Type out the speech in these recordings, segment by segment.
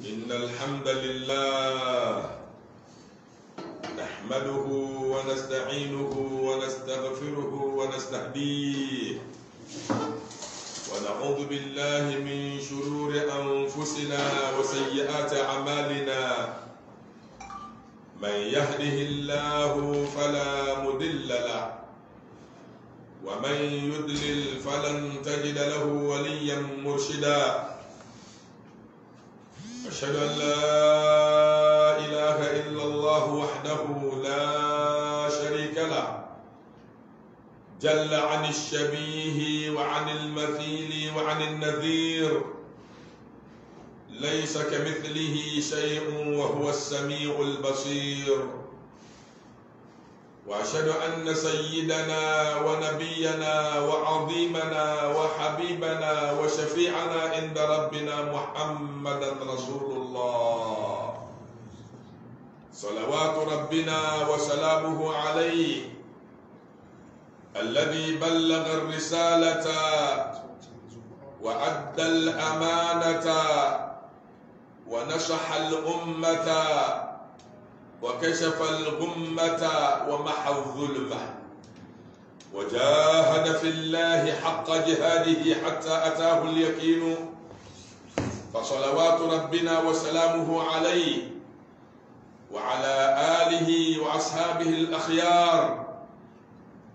إن الحمد لله نحمده ونستعينه ونستغفره ونستهديه ونعوذ بالله من شرور أنفسنا وسيئات أعمالنا من يهده الله فلا مضل له ومن يضلل فلن تجد له وليا مرشدا أشهد أن لا إله إلا الله وحده لا شريك له جل عن الشبيه وعن المثيل وعن النذير ليس كمثله شيء وهو السميع البصير وأشهد أن سيدنا ونبينا وعظيمنا وحبيبنا وشفيعنا عند ربنا محمدا رسول الله صلوات ربنا وسلامه عليه الذي بلغ الرسالة وأدى الأمانة ونصح الأمة وكشف الغمة ومحى الظلمة وجاهد في الله حق جهاده حتى أتاه اليقين فصلوات ربنا وسلامه عليه وعلى آله وأصحابه الأخيار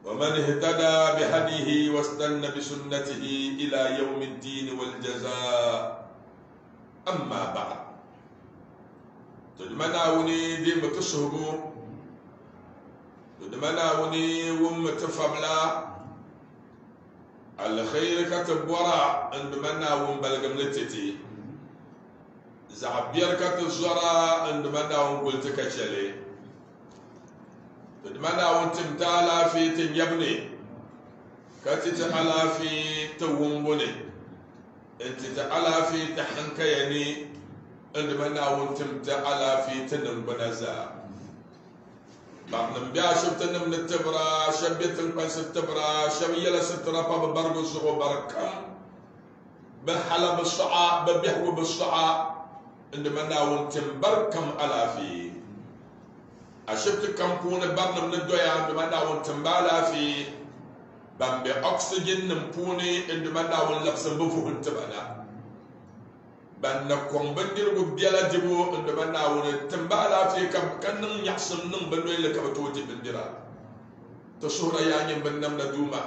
ومن اهتدى بهديه واستنى بسنته إلى يوم الدين والجزاء أما بعد تدمنا وني دي متسهبو تدمنا وني ومتفبلا الخير كتب ورا عندمنا ومبلغم لتتي زعبير كتب زورا عندمنا ومقلت كشلي تدمنا وانتمتالا في تنيبني كتتعلا في تومبني انت تعلا في تحنكيني عندما ونتم تعالى في تنم بنزا بعضنا بيا شفتنا من التبرا شبيت البنس التبرا شبيه لسترا باب برق الصغو بركم بحلا بالصعا ببيحو بالصعا عندما ونتم بركم على في أشبت كمكون برنا من الدويا عندما ونتم بالا في بامبي أكسجين نمبوني عندما ونلبس بفوه انتبانا بان كون بندير بو بيالا جيبو عندما ناون تمبالا في كم كان يحسن نم بنوي لك بتوجي بنديرا تسورا يعني بنم ندوما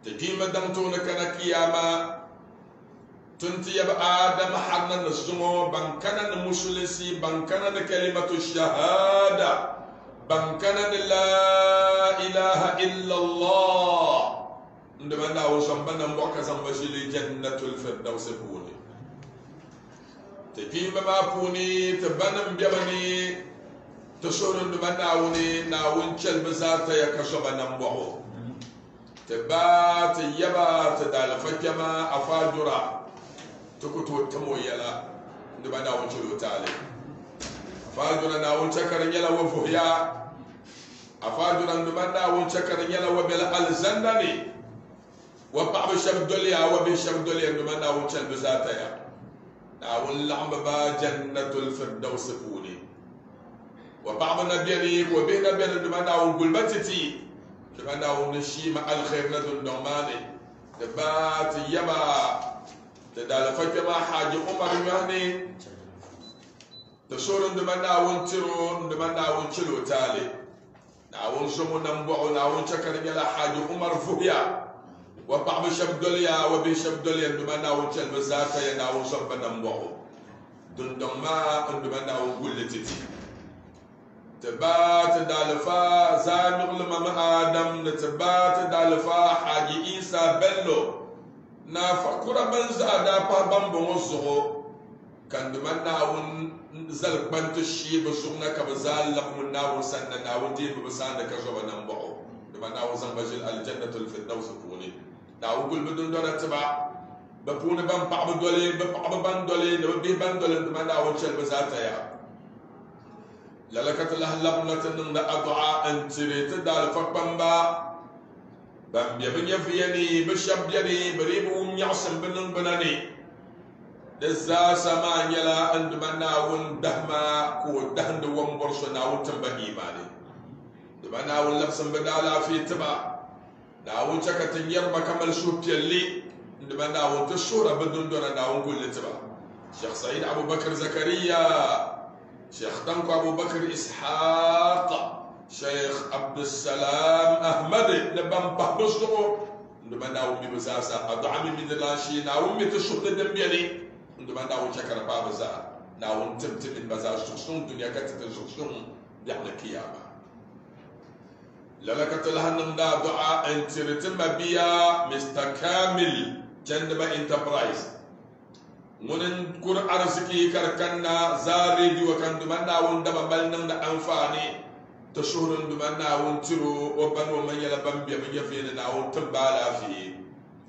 تجيما دمتون كان كياما تنتي يا آدم حرنا نسمو بان كان المسلسي بان كان كلمة الشهادة بان كان لا إله إلا الله عندما ناون سنبنا مبوكا سنبشي جنة الفردوس بوني تجيب ما بوني تبنم بيبني تسورن بناوني ناون شل بزاتا يكشف نمبو تبات يبا تدال فجما أفاجرا تكتو تمو يلا نبناون شلو تالي أفاجرا ناون شكر يلا وفهيا أفاجرا نبناون شكر يلا وبلا الزندني وبعض الشب دوليا وبالشب دوليا نبناون شل بزاتا يا ناول لعم با جنة الفردوس فوني وبعض نبيني وبين نبينا دما ناول قلبتتي دما ناول نشيم الخير ندن نعماني دبات يبا تدال فجما حاج عمر مهني تسور دما ناول تيرو دما ناول تشلو تالي ناول سمو نمبو ناول شكر يلا حاج عمر فويا وبعض شبدوليا وبشبدوليا عندما ناول شل بزاتا يناول صب نمبو دندما عندما ناول قلتتي تبات دالفا زامر لما آدم نتبات دالفا حاج إيسا بلو نافكر من زادا بابام بمزغو كان دما ناول زل بنت الشيب سغنا كبزال لقم ناول سنة ناول دين بسانة كشوب نمبو دما ناول زنبجل الجنة الفردوس فوني ناو كل بدون دون تبع ببون بام بعض دولي ببعض بان دولي نبيه بان دولي ما ناو شل بزاتا يا للكت الله لبنة نن أدعاء انتريت دال فقبا بام يبني فيني بشب يني بريبو يعصم بنن بناني za sama nyala anduma nawun dahma ko dahnd wambor so nawun tamba imani duma nawun labsan badala fi tiba nawun chakatin yarba kamal su pelli nduma nawun to sura badun dona nawun kulli tiba Sheikh Said Abu Bakr Zakaria Sheikh Tanko Abu Bakr Ishaq Sheikh Abdul Salam Ahmad nabam pahbusdo nduma nawun bi basasa adami midlashi nawun mi to shukda dambiyani nduma nawun chakara pa baza nawun timtim baza shuksun dunya katata shuksun ya'na kiyama lalaka talhanum da du'a antiritim biya Mr. Kamil Jandaba Enterprise munin kur arziki karkanna zari di wakan nduma nawun daba balnan da amfani ta shuhrun nduma nawun tiro o banu man yala bambiya man yafiyani nawun tambala fi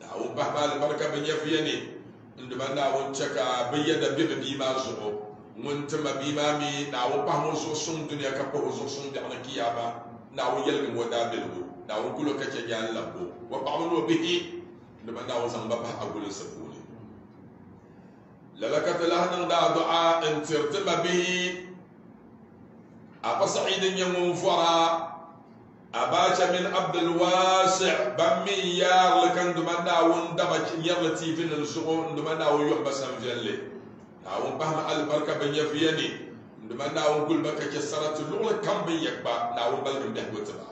nawun bahmal barka man yafiyani nduma nawun chaka bayyada bibi ma zuho mun tama bimami nawun pahmo so sun dunya ka po so sun da na kiyama nawun yalmi wada bilgo nawun kulo kace jan labbo wa ba'unu bihi nduma nawun san baba agul sabuni lalakat lahnan da du'a intirtima bihi aba sa'idin yamun fara abacha min Abdul Wasi' bammi yar lakan nduma nawun daba yar TV nan sugo nduma nawun yo basam jelle nawun bahma al barka ban yafiyani nduma nawun gul baka ke saratu lugla kam bin yakba nawun balgam dah gutba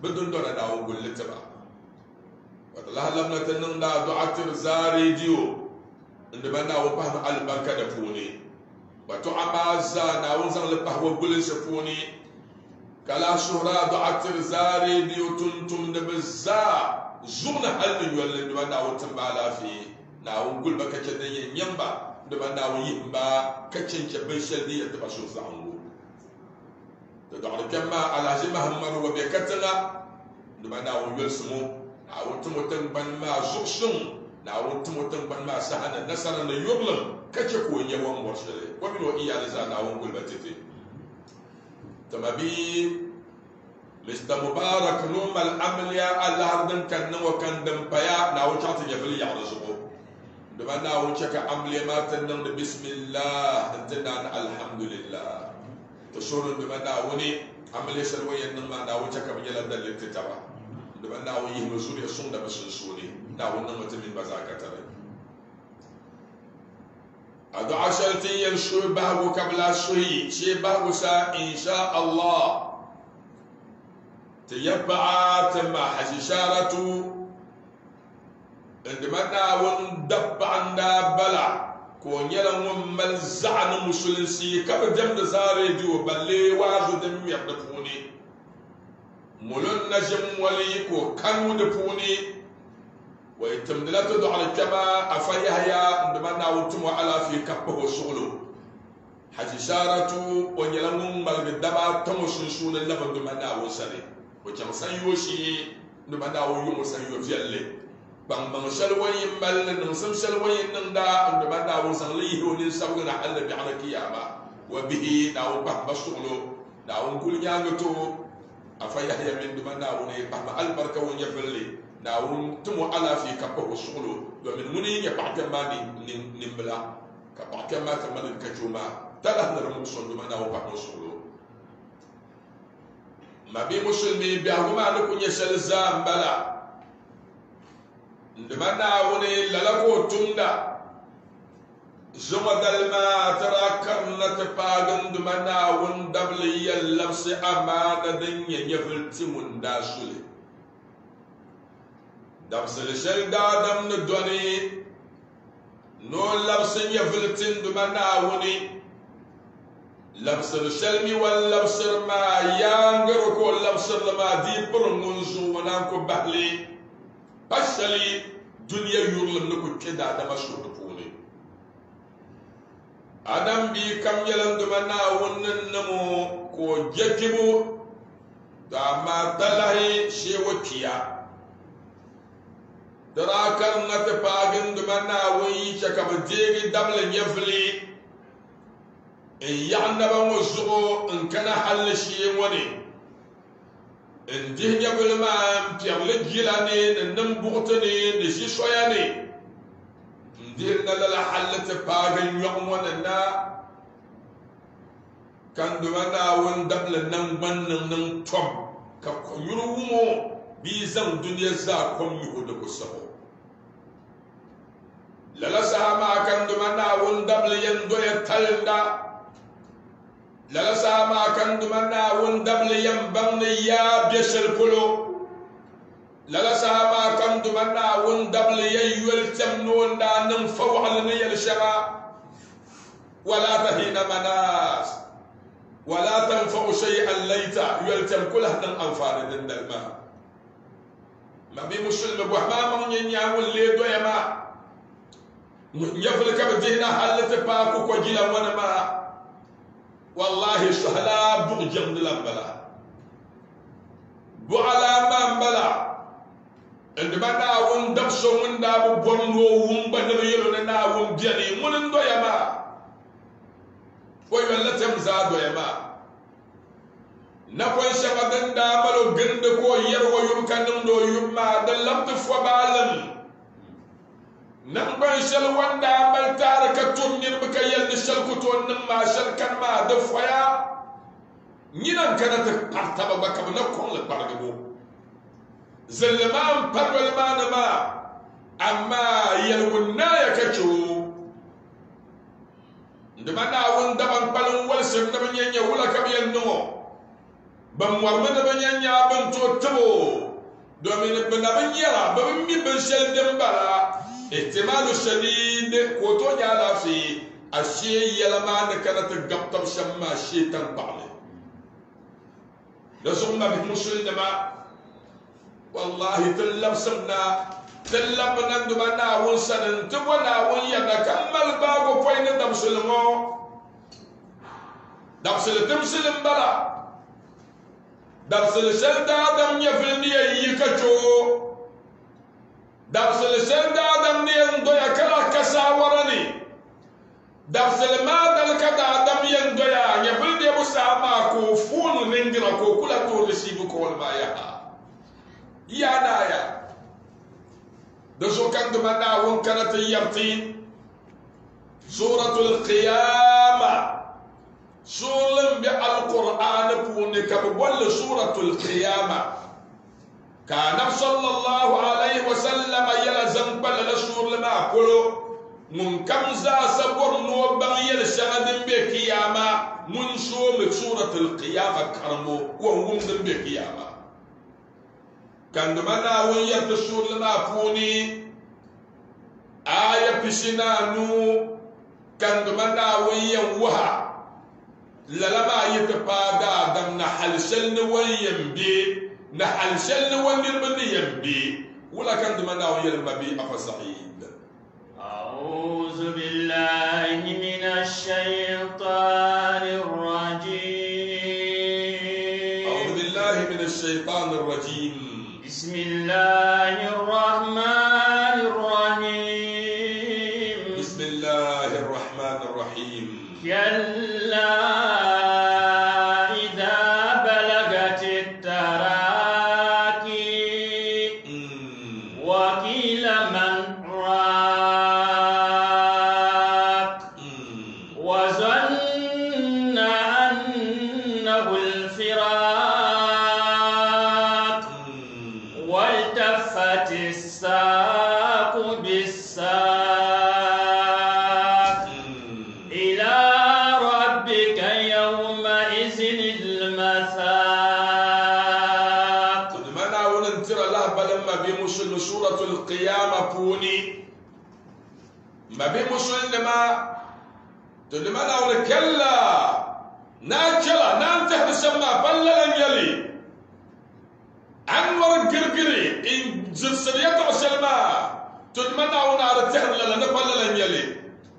بدون دون داو قول لتبع وطلع لما تنن دا دعاتر زاري ديو عندما ناو بهم البركة دفوني وتعما زانا ونزل لبهو قول سفوني كلا شهرا دعاتر زاري ديو تنتم نبزا زونا هل يولي عندما ناو تنبالا في ناو قول بك كدنيا ينبا عندما ناو يهمبا كتشن شبشل دي يتبع شو زعنو تدعو كما على جمع همر وبيكتنا لما ناو يلسمو ناو تموتن بن ما زوكسون ناو تموتن بن ما سهنا نسرا يغلم كتشكو يوم مرشد ومن وإيا لزا ناو نقول بتتي تمبي مستر مبارك نوم الأمليا الله هردن كان وكان دمبيا ناو شاطر يفلي يعرزقو لما ناو شكا أمليا ما تنن بسم الله انتنا الحمد لله تشورن بما ناوني عمليه سلويه نما ناو تشكا بيلا دل تتبع بما ناو يهلو سوري سون دا بسسوني ناو نما تمين بزاكتر ادو عشرتي ينشو بهو قبل الشهي شي بهو سا ان شاء الله تيبع تما حشيشارته عندما ناو دب عنا بلع ko nyala ngom mal za'na musulunci kaba jam da zare diwo balle wazu da miyar da funi mulun najm wali ko kanu da funi wa itamdalatu du ala kama afayahya ndama na wutum wa ala fi kappo sulu haji sharatu ko nyala ngom mal da daba tamo sunsunan laban da mana wusare ko jam san yoshi ndama na wu yumu san yo fialle bang shalwayin bal nan sam shalwayin nan da andama da won san li ho ni sabu na Allah bi ala kiyama wa bihi da won ba basulo da won kul nyanga to afa yahya min duma da won e ba albarka won yafalle da won tumu ala fi kappo sulo do min muni ya ba ta mani nimbla ka ba ta ma ta man ka juma tala na mu son duma da won ba sulo ma bi muslimi bi aguma da kunya shal zambala ndemana woni lalako tunda zuma dalma tara karna ta pagan ndemana won dabli yallabsi amana dan yanyafilti mun da sule dabsal shal dadam no doni no labsin yafilti ndemana woni labsal shalmi wal labsir ma yangar ko labsir ma di purun zu wana ko bahli bashali duniya yurlum na ku keda da masu rufuni adam bi kam yalan duma na wannan namo ko jakibu da ma dalahi shewakiya darakar na ta fagin duma na wani shaka ba jeri dablan yafli in ya'naba wasu in kana halashi wani in dihi nyabili maa n piɛbili gila ni nam buɣuti ni zi soya ni ndirna la halata pagan yomwana kan dumana won dabla nan bannan nan tom ka ko yurumo bi zan duniya za ko mi hudu ko sabo lala sama kan dumana won dabla yan do ya talda lala sama kan dumana won dabla yan banne ya beshal kolo lala sama kan dumana won dabla yan yul tamno nda nan fawal ne yal shara wala tahina manas ولا تنفع شيئا ليتا يلتم كلها نن انفار دن الماء ما بي مسلم ابو حمام من ينياول لي دو يما يفل كبدينا حلت باكو كو جيلا وانا ما والله سهلا بوجم دلبلا بو على ما بلا عندما ناون دبسو من دابو بونو ومبا نبيلو ناون ديالي من دو يما ويولا تمزادو يما نكون شغدن داملو غندكو يرو يمكنن دو يما دلمت فبالم نكون شل وندا مال تارك تومنير بك يل شل كوتون ما شل كان ما دفيا نينا كانت قرطبه بك نكون لبارغبو زلمان برلمان ما اما يلونا يكچو ndemana won daban palon wal sem na banyanya wala kabiyan no bam warma na banyanya ban to tabo domin na banyara bam mi ban shel dembara ihtimalu shadid ko to ya la fi ashe yalama na kana ta gabtab shamma shaitan ba'le da summa bi muslima wallahi tallab sabna tallab nan dumana won sanan tubana won yana kamal bago poyna dam sulmo dam sul timsilim bala dam sul shalda dam yafilni yikacho dam sul shalda dam ni ndo yakala kasawarani dam sul ma dal kada dam yando ya yafilni musama ko funu ringira ko kula to resibu ko wal maya ya daya دسو كان دمنا وان كانت يرتين سورة القيامة سورة بالقرآن بونك بول سورة القيامة كان صلى الله عليه وسلم يلزم بل سورة ما كله من كم زا سبور نو بغير سند بقيامة من سورة القيامة كرمو وهم بقيامة كان دمنا وين يرتسول لنا فوني آية بسنانو كان دمنا وين يوها للما يتفادى دم نحل سلن وين ينبي نحل سلن وين يربني ينبي ولا كان دمنا وين يرمبي أفصحيد أعوذ بالله من الشيطان الرجيم أعوذ بالله من الشيطان الرجيم بسم الله الرحمن الرحيم بسم الله الرحمن الرحيم كلا إذا بلغت التراقي وقيل من راق وظن أنه الفراق والتفت الساق بالساق إلى ربك يومئذ المساق تدمنا وننتر الله بلما بمسل سورة القيامة بوني ما بمسل لما تدمنا ونكلا ناكلا نانته بسما بللا يلي أنور القرقري إن زرسرية عسلما تدمنا ونار التهر لنا بللا يلي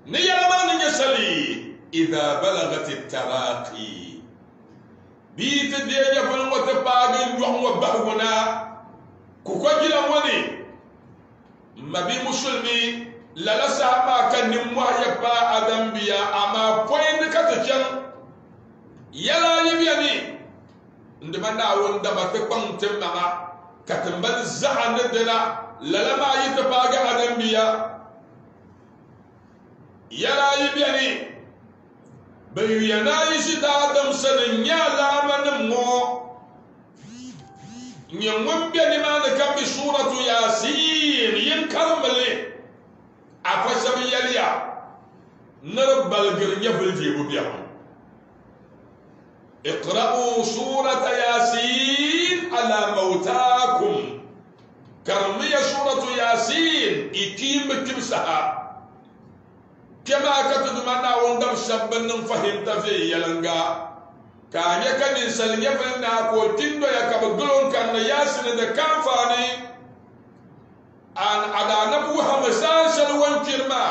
نياما نيسلي إذا بلغت التراقي بيت ديجا فلما تباقي يوم وبهونا كوكوجي وني ما بي مسلمي لا سما كان نموا يبا ادم بيا اما بوين كتجن يلا يبيني ndemana won daba te kwante mama katambal zahan dela lala ma yitapaga adam biya yara yi biyani bai yana yi shi da adam sanin ya lamanin mo yawon biyani ma da kan bi suratu yasin yin karmale a fashin yaliya na balgir ya bulje bu biya اقرأوا سورة ياسين على موتاكم كرمية سورة ياسين إكيم كمسها كما كتدمنا وندم سبن فهمت في يلنغا كان يكن إنسان يفلنا كوتين يكبقلون كان ياسين ده كان فاني أن على نبوها مساسل وانكرما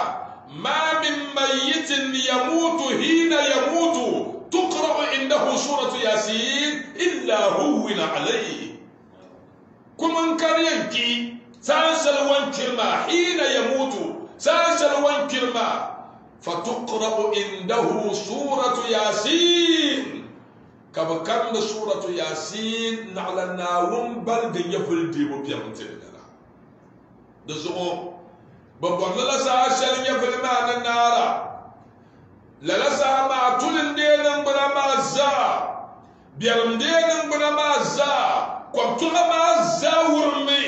ما من ميت يموت حين يموت تقرأ عنده سورة ياسين إلا هون عليه كمن كان ينكي ساسل وانكرما حين يموت ساسل وانكرما فتقرأ عنده سورة ياسين كما كان سورة ياسين نعلنا ومبل يفل ديبو بيامتنا دزو بابا لا ساسل يفل ما النار لا سما تولن دينن بنا ما زا بيرم دينن بنا ما زا كوتنا ما زا ورمي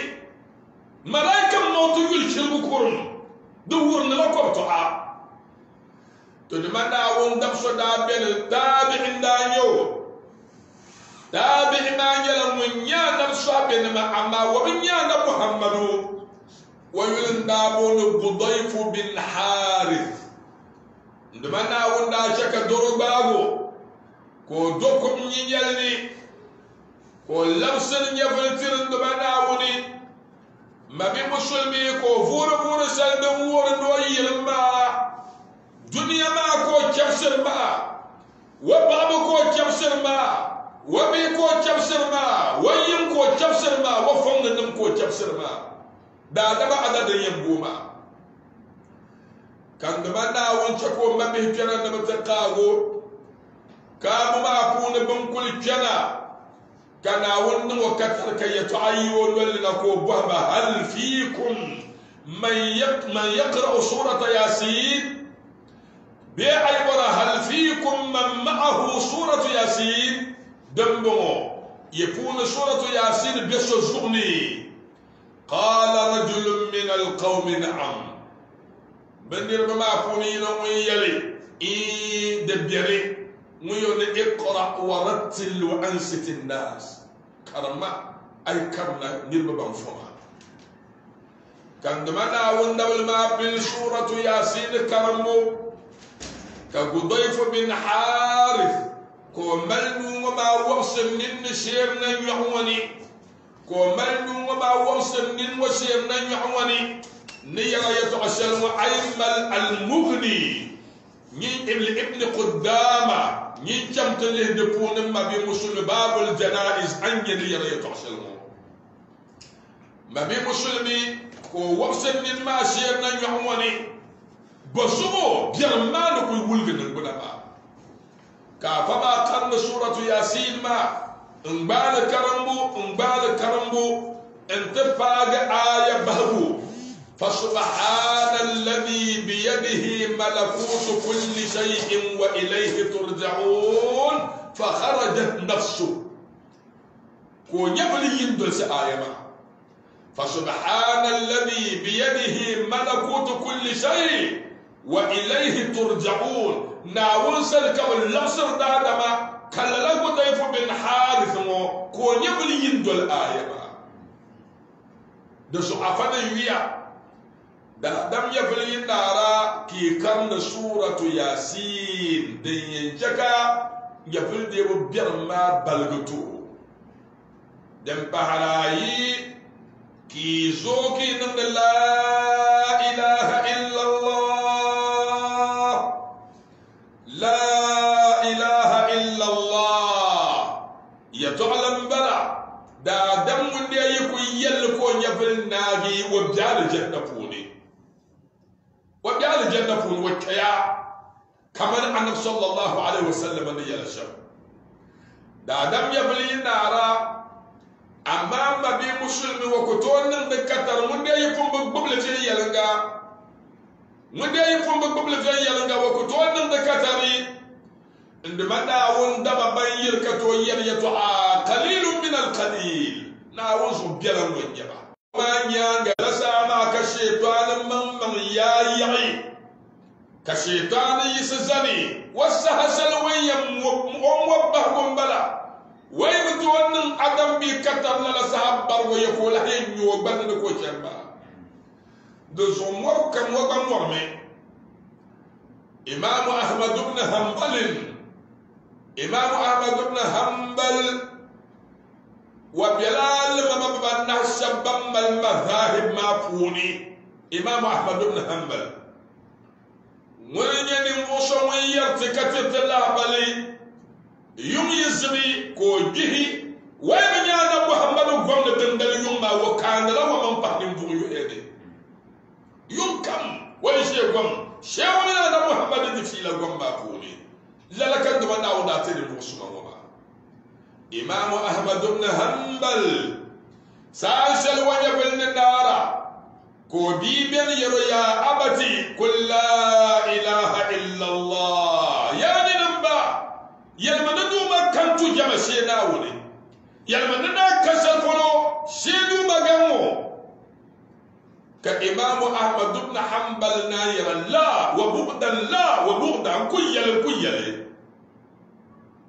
ملائكه موت يلشل بكورن دورن لا كوتها تدمنا وون دم سودا بن تابع دانيو تابع ما يلا من يا نفس بن ما اما ومن يا محمد ويلن دابون بضيف بن حارث ndemana wunda shaka doro bago ko dokum nyinyalni ko lamsan nyafaltir ndemana wuni mabi musulmi ko vura salde wora do yirma duniya ma ko chafsir ma wa babu ko chafsir ma wa bi ko chafsir ma wa yim ko chafsir ma wa fonga nam ko chafsir ma da daba adada yembuma kan da banda wance ko mabi kenan da mutaqago ka mu ma kuna bankul kana kana wannan wakatar kai to ayyo walla ko baba hal fikum man yaqra surata yasin bi aybara hal fikum man ma'ahu suratu yasin dambo yakuna suratu yasin bi sujuni qala rajulun min alqawmi na'am بندر بما فوني نوم يلي إي دبيري ميون اقرأ ورتل وأنست الناس كرما أي كرنا نربا بنفوها كان دمنا وندول ما بالسورة ياسين كرمو كقضيف بن حارث كو ملنو وما وصل من شيرنا يحوني كو ملنو وما وصل من وشيرنا يحوني نيرا يتعشل وعيمل المغني ني ابن قدامة ني جمت له دفون ما بمسلم باب الجنائز أن نيرا يتعشل ما بمسلمي كو وصل من ما شيرنا يحواني بسمو بيرمان كو يولغن البنما كافما قرن سورة ياسين ما انبال كرمبو انتفاق آية بهبو فسبحان الذي بيده ملكوت كل شيء وإليه ترجعون فخرجت نفسه كو يبلي يندل سآيما فسبحان الذي بيده ملكوت كل شيء وإليه ترجعون ناول سلك واللبسر دادما كاللغو ضيف بن حارث مو كو يبلي يندل آيما دسو أفضل يويا da dam ya fili nara ki karna suratu yasin din yanjaka ya fili de bo birma balgutu dan baharayi ki zo ki nan la ilaha illa allah la ilaha illa allah ya ta'lam bala da dam mun de yi ku yel ko nyafil nagi wa jal jannatu ne وبيال الجنة فون وكيا كمان النبي صلى الله عليه وسلم اللي يلشم دا دم يبلي نارا أمام بي مسلم وكتون نكتر من دي يفون بقبل تلي يلنغا mun dai fon ba bubul fe yalla nga wako to nan da katari inda manda won daba ban yirka to yar ya to a qalilun min al qalil na won su biyalan won yaba ma nyanga la sama ka shaytan man ya yi ka shaytan yi sazani wasa hasal wayam muwabbahum bala way mutu wannan adam bi katar la sahabbar wa yakula hen yo ban ko chamba de son mor kam wa ban morme imam ahmad ibn hanbal wa bilal ma ban nashabam al madhahib mafuni imam ahmad ibn hanbal wani ne muso wani yarti katir la bali yum yizbi ko gihi way ma nyaana muhammadu gomna dendal yum ma wo kandala wa man fahim bu yu ede yum kam way she gom shewmi na muhammadu di fi la gom ba puni la kan do na wada tede mu suma wa imam ahmad ibn hanbal sa'al wa jabal nara ko bi ben yaro ya abati kul la ilaha illa allah yani namba yalmana duma kantu jama sheda woni yalmana da kasal kono shedu magamo ka imam ahmad ibn hanbal na yara la wa bu'dan kuyyal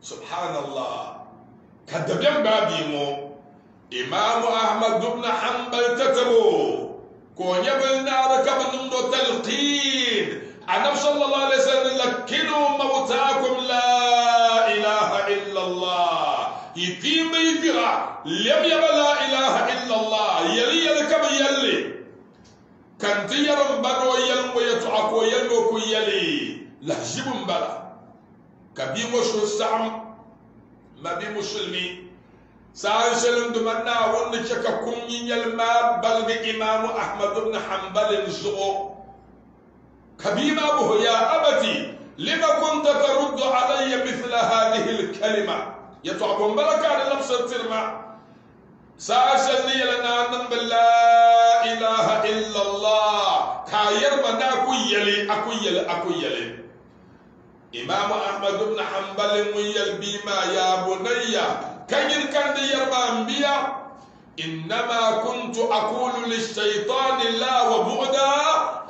subhanallah kadabyan babi mo imam ahmad ibn hanbal tatabo ko yabal na kaban do talqin النبي صلى الله عليه وسلم لكنوا موتاكم لا إله إلا الله يتيم يفرع لم يرى لا إله إلا الله يلي يلكم يلي كنت يرم بدو يلم ويتعق ويلمك يلي لحجب بلا كبير وشو السعم ما بي مسلمي سأل سلم دمنا ونشك كم يلما بل إمام أحمد بن حنبل الزغو كبيما به يا أبتي لما كنت ترد علي مثل هذه الكلمة يتعبون بركة على نفس الترمى سأسألني لنا أن لا إله إلا الله كاير منا أكويلي إمام أحمد بن حنبل ويل بما يا بني كاير كان يرمى أنبياء إنما كنت أقول للشيطان لا وبعدا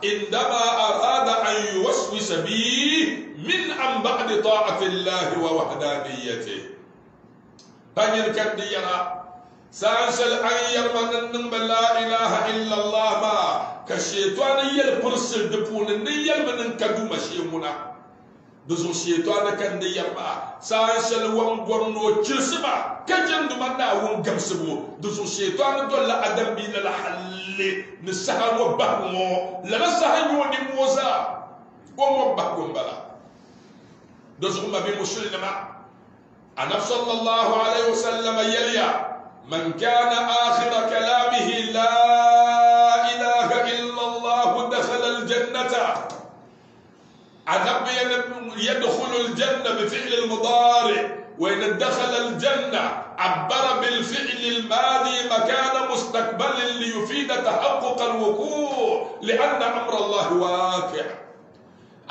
عندما أراد أن يوسوس بي من عن بعد طاعة الله ووحدانيته بني الكنديرة سأسأل أن يرمن لا إله إلا الله ما كالشيطان يلبرسل دبون يلمن كدوم شيمنا دوزو شيطان كنديرة سأسأل وانغورنو تشسما كجند منا وانغمسبو دوزو شيطان دولا أدم بي للحل نسحن وبهمو لنسحن يوني موزا ومبهكم بلا دوزو ما بي مسلمة النبي صلى الله عليه وسلم يليا من كان آخر كلامه لا إله إلا الله دخل الجنة النبي يدخل الجنة بفعل المضارع وإن دخل الجنة عبر بالفعل الماضي مكان مستقبل ليفيد تحقق الوقوع لأن أمر الله واقع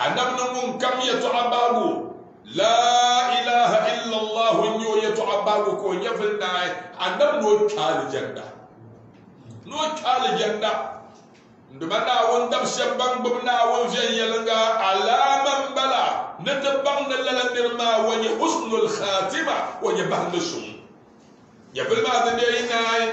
النبي من كم يتعباه لا إله إلا الله نيو يتعباه كون يفلنا النبي نوكال الجنة ndumana won dam shebban bubna won fen yelanga alaman bala natabban lala nirma wani husnul khatima wani bahnusum yabul ma da deyinay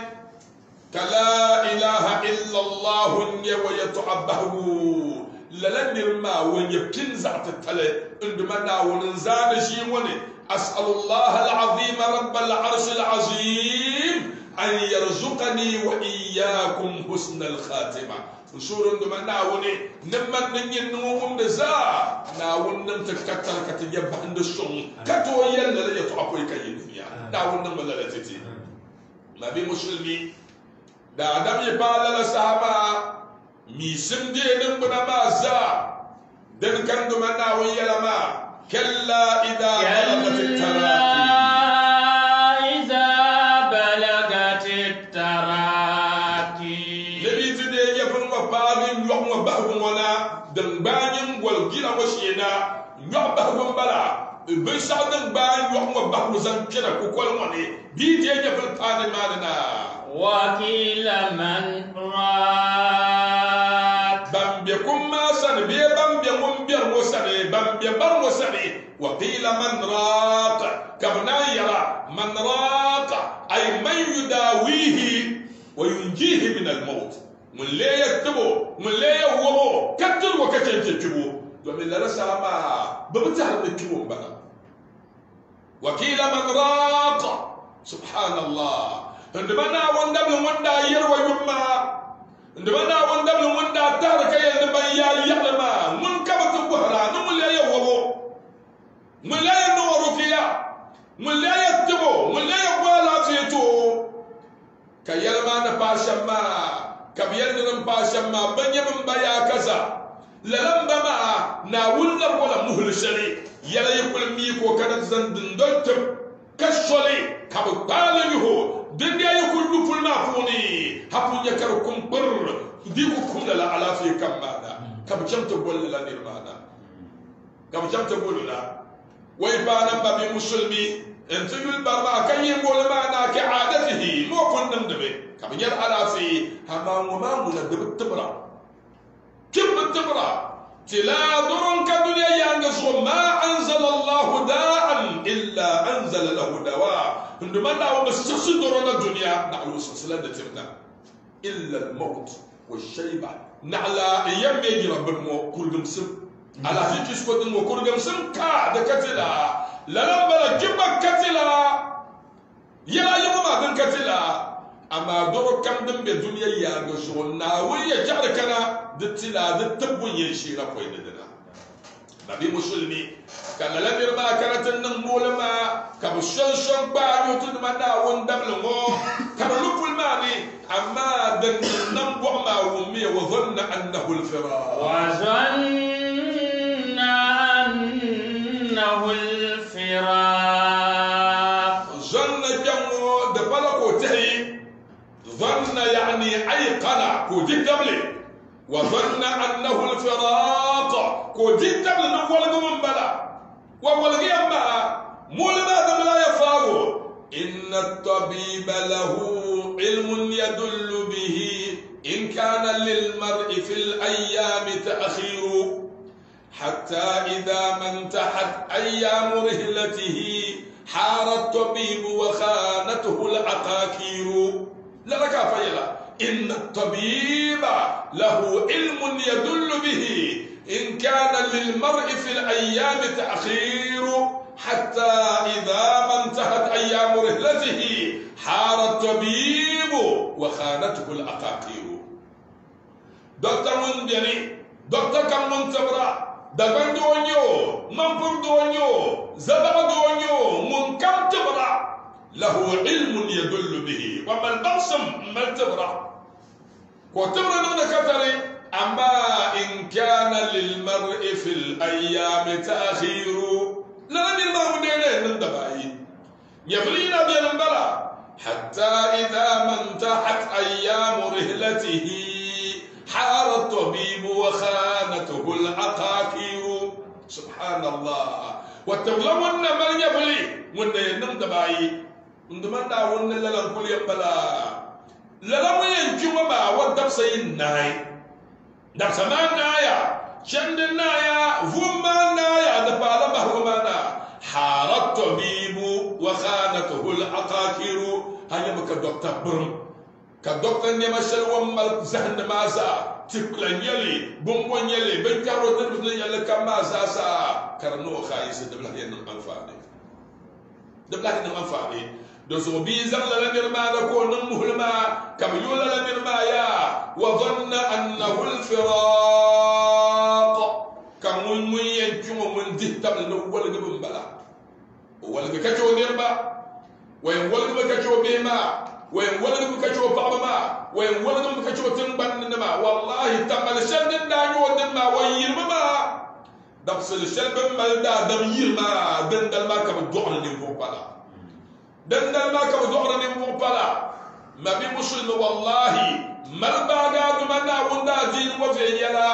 kala ilaha illa allah wa yata'abbahu lala nirma wani pinza tatale ndumana won zana shi wani as'alullah alazim rabbal arshil azim an yarzuqani wa iyyakum husnal khatima usurun duma na woni namman nyin no da za na wannan takkatar ka tiya banda sun kato yalla da to akwai kai duniya da wannan malala titi nabi muslimi da adam ya fala la sahaba mi simde nan buna ma za dan kan duma na wani yalama kalla idza balagat taraqi din banyin gol gila wa shena nyob ba gon bala be sa din ban yo mo ba ko zan kira ko kol woni bi je je fil tani malana وقيل من راق bambe kuma san be bambe mun bier mo sare bambe bar mo sare وقيل من راق كبنا يرى من راق أي من يداويه وينجيه من الموت من لا يكتبه من لا يومه كتر وكتر تكتبه ومن لا رسامة بمتهر نكتبه بنا وقيل من راق سبحان الله عندما وندم وندا يروى يما عندما وندم وندا تارك يلما يلما من كبت بهرا نمل لا يومه من لا ينور فيها من لا يكتبه من لا يقبل فيتو كيلما نباشما كبيل نباشما بني من بيا كذا للم بما ناولنا ولا مهل شري يلا يقول ميكو كانت زندن دلتم كشولي كبقال يهو دنيا يقول لفل مافوني هبون يكركم بر ديكم لا على في كمانا كبجم تقول لا نرمانا كبجم تقول لا ويبانا بابي مسلمي انت يقول بابا كان يقول معنا كعادته مو كنا ندبي كم يرى في هما وما مندب التبرع كم التبرع تلا درن كدنيا يانجز ما انزل الله داء الا انزل له دواء عندما نعم السلسل درن الدنيا نعلو سلسلة تبنا الا الموت والشيبة نعلى ايام يجي ربنا كل مسلم على هيك يسكت المكور جمسم كا دكتلا لا بلا جبا كتلا يلا يوم ما دن كتلا اما دور كم دم بالدنيا يا غشونا ويا جاركنا دتلا دتبون يشيرا كويدنا نبي مسلمي كان لا بيرما كانت النمولما كبشن شن با يوتن منا وندم لمو كان لفل ماني اما دن نمبو ما ومي وظن انه الفراق أنه الفراق ظن جمو دبلغ تهي ظن يعني أيقن كوجد دبلي وظن أنه الفراق كوجد دبلي نولد من بلا وولد أما مولما دم لا يفاو إن الطبيب له علم يدل به إن كان للمرء في الأيام تأخير حتى إذا ما انتهت أيام رحلته حار الطبيب وخانته العقاكير لا لك فيلا إن الطبيب له علم يدل به إن كان للمرء في الأيام تأخير حتى إذا ما انتهت أيام رحلته حار الطبيب وخانته العقاكير دكتور مندني دكتور كم منتبرا دبن دونيو منفر دونيو زبا دونيو منكم تبرا له علم يدل به وما البصم ما تبرا وتبرا نون كتري أما إن كان للمرء في الأيام تأخير لا نمير ما مدينه من دبائي يفلينا بينبلا حتى إذا ما انتهت أيام رحلته حار الطبيب وخانته العقاكير سبحان الله وتولون من يبلي من ينم دباي من دمنا ون للا كل يبلا للا من ينجم ما ودب سين ناي دب سمان نايا شند نايا فما نايا دبالا بهرمانا حار الطبيب وخانته العقاكير هيا بك دكتور برم كدكتور نمشل ومال زهن مازا تكلن يلي بومبون يلي بنكارو نربط يلي كمازا سا كرنو خايس دبلا هي نمفاني دبلا هي نمفاني دوسو بيزر لا نرما دكو نمهلما كبيولا لا نرما يا وظن انه الفراق كمون من ينجم من دهتم نول بمبلا ولد كاتو نربا وين ولد كاتو بيما وين ولد كاتو بابما وين ولد كاتو تنبنما والله تمل شندن دانيو دما ويرما دبسل شلبن مالدا دم يرما دندل ما كم دعنا نمو بلا دندل ما كم دعنا نمو بلا ما بي مسلم والله مرباغا دمنا وندا دين وفي يلا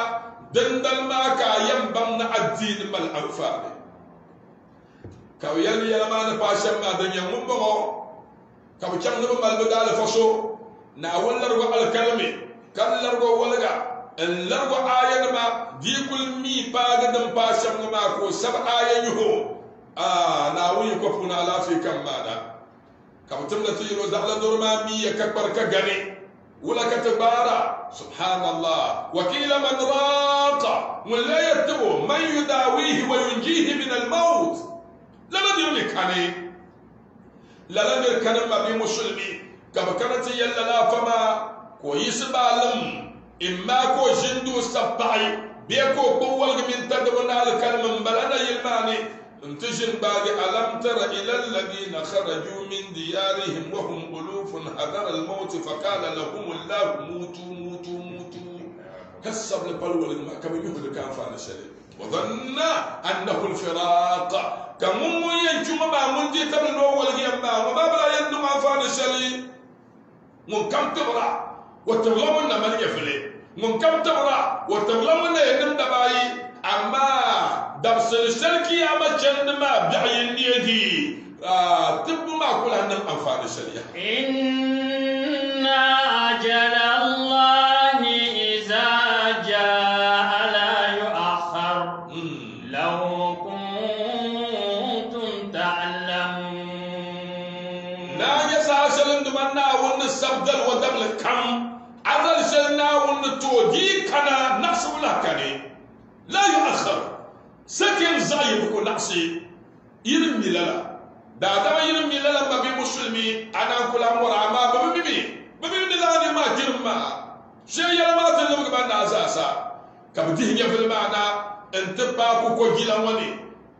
dindal ma ka yambam na addin mal anfani ka yali yala ma na pasam ma dan yam mo ka bu cham no mal dal faso na wallar go al kalmi kallar go walga en largo ayan ma dikul mi paga dan pasam ma ko sab ayan yuho na wuyi ko puna la fi kamada ka mutum da tiro zahla durma mi ya kakbar ka gane ولا كتبارا سبحان الله وكيل من راق ولا يتبو من يداويه وينجيه من الموت لا ندير كاني لا ندير كان ما بي مسلمي كما كانت يلا لا فما كويس بالم اما كو جندو سبعي بيكو قوة من تدبنا الكلمة بلنا يلماني انتجن باقي ألم تر إلى الذين خرجوا من ديارهم وهم ألوف حذر الموت فقال لهم الله موتوا موتوا موتوا كسب البلوى لما كم يهد كان فعل شيء وظن أنه الفراق كم ينجم ما من دي تبل الأول يما وما بلا يندم عن فعل شيء من كم تبرع وتظلمنا من يفلي من كم تبرع وتظلمنا ينم دباي أما دبس السلكي أما جند ما بعين يدي تبو ما كل هنم أنفان الشريعة إن أجل الله إذا جاء لا يؤخر لو كنتم تعلمون لا يسعى سلم دمنا ون السبدل ودبل كم عذل سلنا ون تودي كنا نحسب لكني لا يؤخر سكن زايد كل نحسي يرمي للا دادا يرمي للا ما بي مسلمي انا كل امر ما ببي لا ما جرما شيء يلا ما تلم كمان اساسا كبديه في المعنى انت باكو كوجيلا وني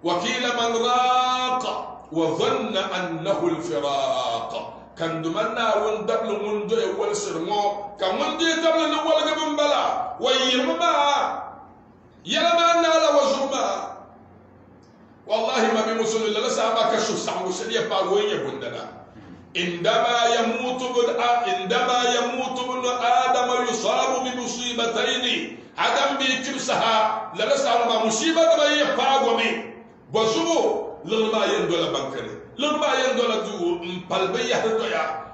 وكيل من راق وظن انه الفراق كان دمنا وندبل من دو اول سرمو كان من دي دبل الاول قبل بلا ويرمى يلا ما نالا وزرما والله ما بمسلم الا لسا ما كشف سامو سريا باغوين يبندنا عندما يموت ابن ادم يصاب بمصيبتين عدم بكبسها للسا ما مصيبه ما يفاغومي بزو لما يندول بنكري لما يندول دو مبلبي يحدويا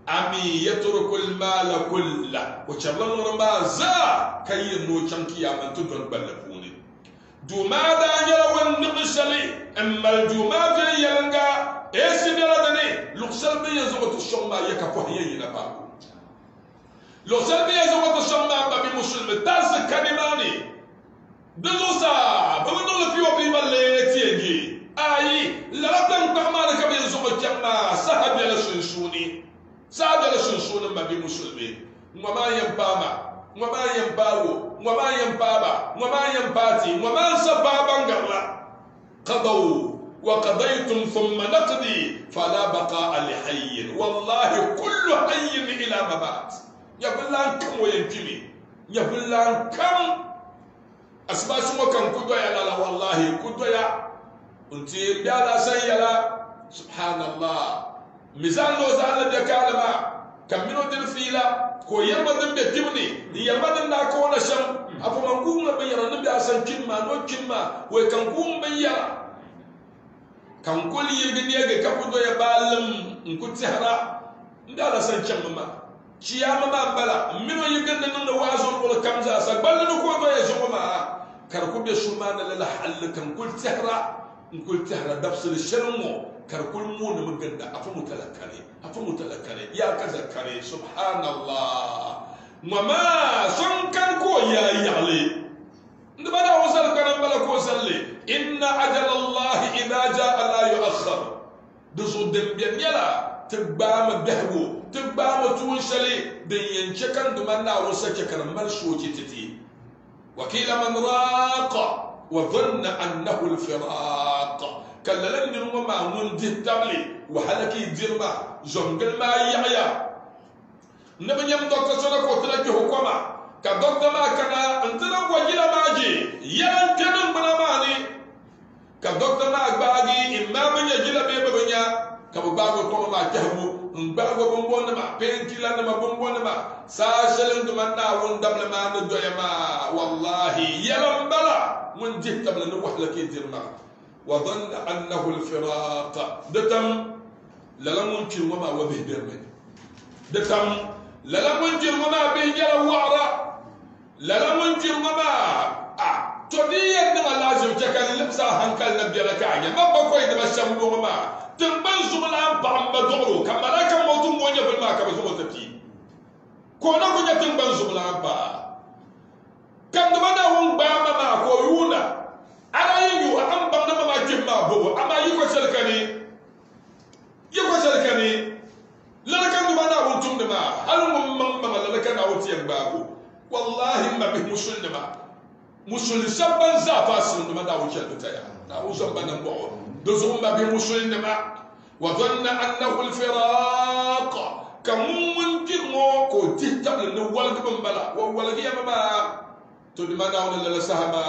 أمي يترك المال كله وشبلن رما زا كي نو شنكي من تدون بلفوني دو ماذا يلون نقشلي أما الجماعة يلنغا إيش بلدني لقسل بيزوت الشمع يكفوه ينباكو لقسل بيزوت الشمع بابي مسلم تاس كلماني دلوسا بمنو لفيو بيبالي أي لا تنقمان كبير زوت الشمع سحب يلسنسوني سادة لسنسون ما بي مسلمين وما ينباما وما ينباو وما ينبابا وما ينباتي وما سبابا غرلا قضوا وقضيتم ثم نقضي فلا بقاء لحي والله كل حي إلى ممات يقول لان كم وينجمي يقول لان كم أسباس وكم كدويا لا والله كدويا انتي بيالا سيلا سبحان الله مثال لو زال بكالما كم منو دل فيلا كو يرما دم بتبني يرما دم ناكو نشم افو منكم بيرا نبي اسان كيما نو كيما وكان كوم بيرا كان كل يغني يغ كبدو يا بالم نكوتي هرا ndala san chamma ciyama ma bala mino yigande non wazo wala kamza sa ballu ko do ya joma kar ko be sumana la hal kan kul tahra nkul tahra dabsul shalmo كركل مون مجد أفهم متلكني يا كذا كني سبحان الله وما سن كان كو يا يعلي نبدا وصل كان بلا كو سلي إن أجل الله إذا جاء لا يؤخر دزو دمبيان يلا تبام بهبو تبام تونشلي دين شكن دمنا وسك كان مال شوجي تتي وكيل من راق وظن أنه الفراق كللن من ما من دتبلي وحلكي ديرما جونغل ما يعيا نبي يم دكتور سنة كوتلك حكومة كدكتور ما كان انتنا وجيلا ماجي يان تنم بنا ماني كدكتور ما باغي امام يجيلا بيبا بنيا كبو باغو تو ما جهبو ngbago bombon ma penkila ma bombon ma sa shalin dum na won dabla ma no doyama wallahi yalam bala mun jihtam la wahla ke dirma wa dhanna annahu al-firaq datam lala mun ci ma wa be berme datam lala mun ci ma be jara wa'ra lala mun ci ma to di yadda lazim jakan libsa hankal nabiyala ka'ya ma ba koy da shambu ma timban zumla ba ba doro kamara kan mutum wanya bulma ka ba zuwa tafi ko na kunya timban zumla ba kan da mana hun ba ma ko yuna ana yin yu an ban na ma kimma bo amma yi ko sarkani lalakan da mana hun tum da ma hal mun man ma lalakan a wuti yan babu wallahi ma bi musulma musul sabban za fa sun da da wuce ta ya na usan banan bo دزوم بمسلم وظن أنه الفراق كمون كرمو كو تهتم لنوال قبن بلا ووالقي أمام تدمنا ولا لسهما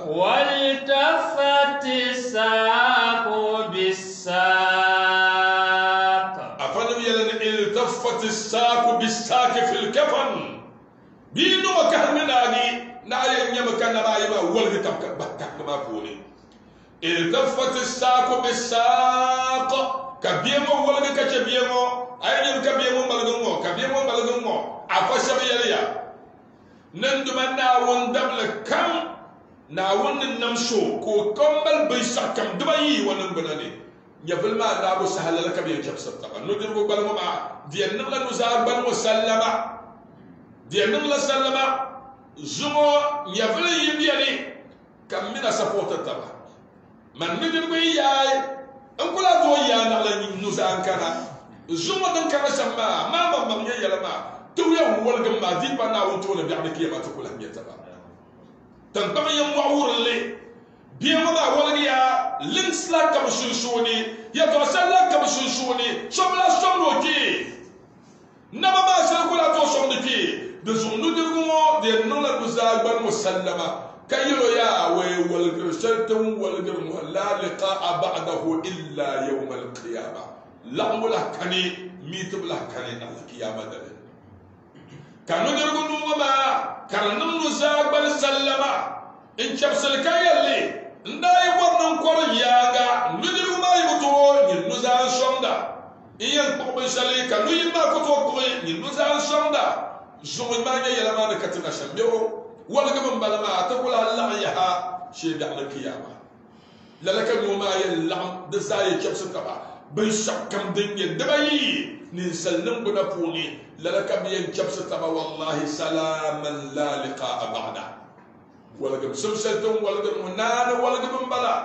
والتفت الساق بالساق أفنم يلن التفت الساق بالساق في الكفن بينو وكهمنا نايا يمكن ما يما والقي تبكى بكك ما فوني التفت الساق بالساق كبيمو ولا كبيمو اين كبيمو بلغمو افشب يليا نندمنا وندبل كم ناون نمشو كو كمبل بيسكم دبي ونبناني يفل ما دابو سهل لك بي جب سبتا ندير بلغمو ما دي نغلا نزار بن مسلمه دي نغلا سلمه زمو يفل يبيني كم من سبورت تبع man midin ko yaay an kula do ya na la ni nusa kana zuma dan kana sama ma ma yala ma to ya wol gam ma di ba na wonto le bi'da kiyama to kula miyata ba tan ba yam wa'ur le bi ma ba wol ya links la kam sunshuni ya to sala kam sunshuni somla somno ki na ba sala kula to somno ki de zumnu dirgo de nola nusa ban musallama كيلو يا والرسلتم والجرم لا لقاء بعده إلا يوم القيامة لا ولا كني ميت ولا كني على القيامة ده كانوا يقولون ما كانوا نزاق بالسلمة إن شخص الكاية اللي نداي ورن كورياغا ندير ما يبتو نزاق شوندا إيان كوبي سالي كانوا يما كتو كوي نزاق شوندا زوج ما يلا ما نكتنا شمبيو ولا قبل بلما تقول الله يها شيء على القيامة لك نوما يلعب دزاي كبس تبع بيشك كم دنيا دبي نسلم بنا بوني لك بين كبس تبع والله سلاما لا لقاء بعده ولا قبل سلسلتم ولا قبل منان ولا قبل بلا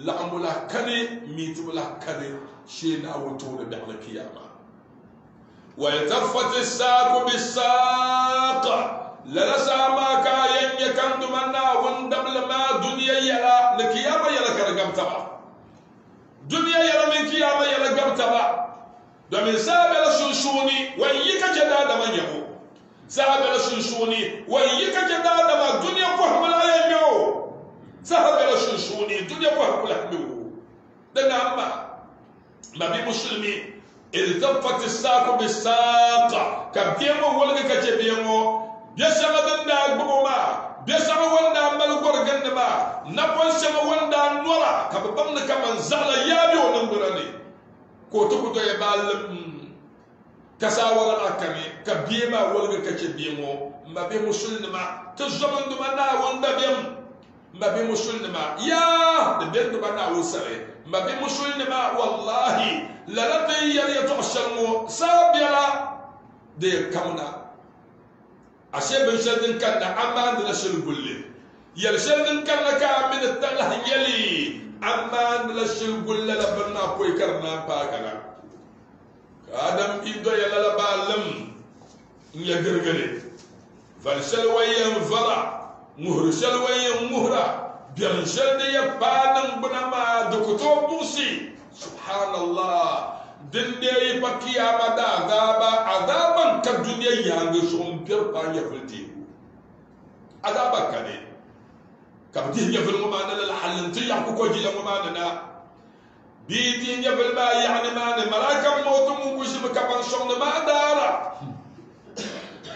لعم ولا كني ميت ولا كني شيء أو طول بعد القيامة ويتفت الساق بالساق لنسى ما كاين يكند منا وندبل ما دنيا يلا لكياما يلا كرقم تبا دنيا يلا من كياما يلا قم تبا دومين سابل سنسوني ويك جداد من يمو سابل سنسوني ويك جداد ما دنيا فهم لا يمو سابل سنسوني دنيا فهم لا يمو دنا أما ما بي مسلمي التفت الساق بالساق كبيمو ولا كجبيمو بيسما دندا غبوما بيسما وندا مال غورغند ما نابون سما وندا نورا كببم كمان زالا يابي ونمبراني ko to ko e balum kasa wala akami ka biema wala ka ce biemo mabe musulma to zaman duma na wanda bem mabe musulma ya de ben duma na wusare mabe musulma wallahi la rabbi ya tuhshamu sabira de kamna ashe ben shadin kan da amma da shil gulle yal shadin kan ka min at-talah yali amma la shil gulle la banna koy karna pa kana adam ido yala la balam ya gergere fal shal wayan fara muhr shal wayan muhra biyan shal da ya badan bunama da kuto busi subhanallah dinde pakiya bada adaban ka duniya yanga shum per pa ya fulti adaba kane ka bidi ya fil mumana la halanti ya ko jila mumana na بيتي نبل ما يعني ماني ملاك موت مبوش كبن شون ما دارا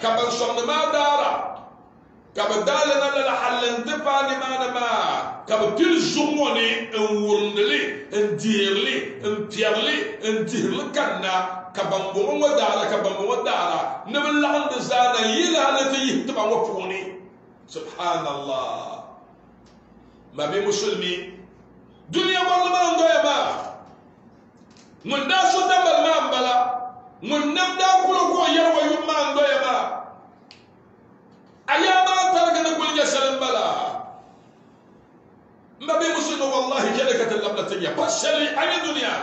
كبن شون ما دارا كبن دالنا لحل انتفاني ما كبن كل زموني انورنلي انديرلي انبيرلي انديرلي كنا كبن بوم دارا كبن بوم دارا نبل عند زانا يلا التي تبع وفوني سبحان الله ما بي مسلمي دنيا والله ما عنده ما من دا سو دبل ما امبلا من نبدا كلو كو يروا يوم ما عنده ما اياما تركنا كل جسل بلا ما بي مسلم والله كلكه اللبنه تجي بشري عن الدنيا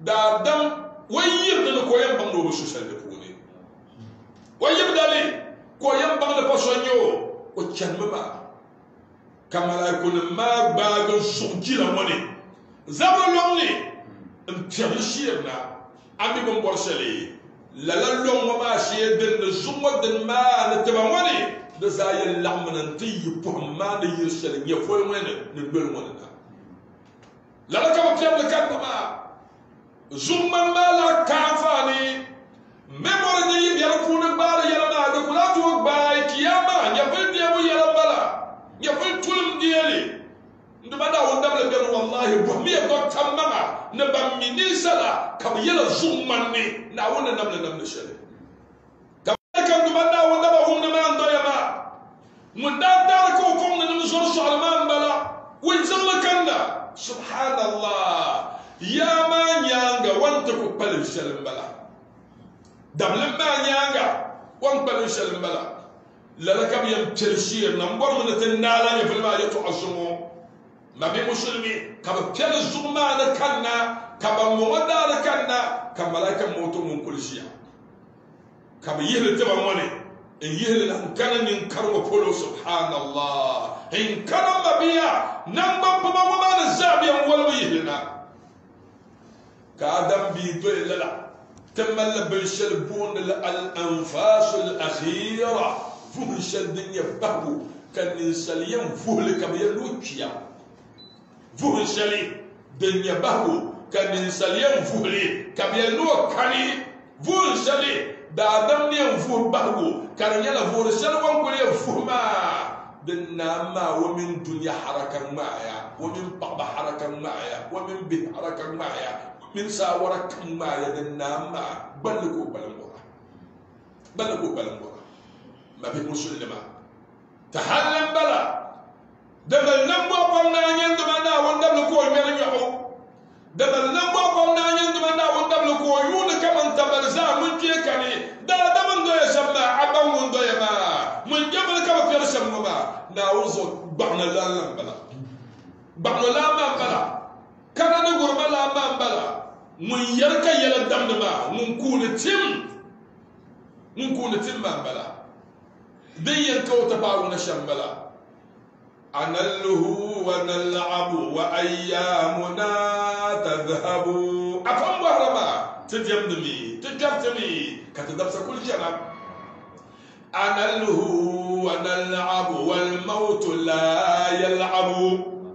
دا دم ويبدا كو يم بانو بشو سلفوني ويبدا لي كو يم بانو باشونيو وتشنما كما يكون ما باغ سوجي لا موني زابو لوني امتيال شيرنا امي بن بورسلي لا لا لون ما شي دن زوم دن ما نتبا موني دزاي اللعمن انتي بوم ما يرسل يفوي وين ندول موننا لا لا كما كيام كان ما زوم ما لا كافاني ميموري دي يرفون بار يلا ما دكلا تو باي كياما يفل ديو يلا بلا يفل تولم ديالي nduma da wonda bla ben wallahi bo mi ko tamama ne bam minisala kam yela zummanni na wona namle shele kam kan nduma da wonda ba wonda ma ando yama mun da dar ko fon ne no zor salman bala win zalla kanda subhanallah ya ma nyanga wanta ko pal shele bala dabla ma nyanga wan pal shele bala la kam yam telshir na mbor mun tan nala ya fil ma yatu azumu ما بي مسلمي كما بيل الزغمان كنا كما مودار كنا كما ملائكة موتو من كل شيء كما يهل تبعوني إن يهل لهم كان ينكروا فلو سبحان الله إن كان مبيا نمبا بما ما نزابيا ولو يهلنا كادم بيدو لا تمل بالشلبون الأنفاس الأخيرة فهش الدنيا بهو كان ينسليم فهل كما يلوكيا فهل شلي دنيا بهو كان ينسليم فهلي كما يلوك كاني فهل شلي دادم نيم فهل بهو كان يلا فهل شلي وانقل يفهما دنما ومن دنيا حركة معايا ومن بابا حركة معايا ومن به حركة معايا من ساورك معايا دنما بلغوا بلغوا ما في مسلمة تحلم بلا دبل نمبو قمنا يندمنا وندبل كوي ميرن يحو دبل نمبو قمنا يندمنا وندبل كوي يون كمان تبرزا من كيكاني دا دمن دو يسمى عبا من دو يما من جبل كما في رسم ما ناوزو بعنا لا بلا بعنا لا ما بلا كان نغور بلا ما بلا من يركا يلا دمدما من كون تيم ما بلا دين كو تبارو نشم بلا أنله ونلعب وأيامنا تذهب أفهم بهرما تجمدمي تجفتمي كتدبس كل جنب أنله ونلعب والموت لا يلعب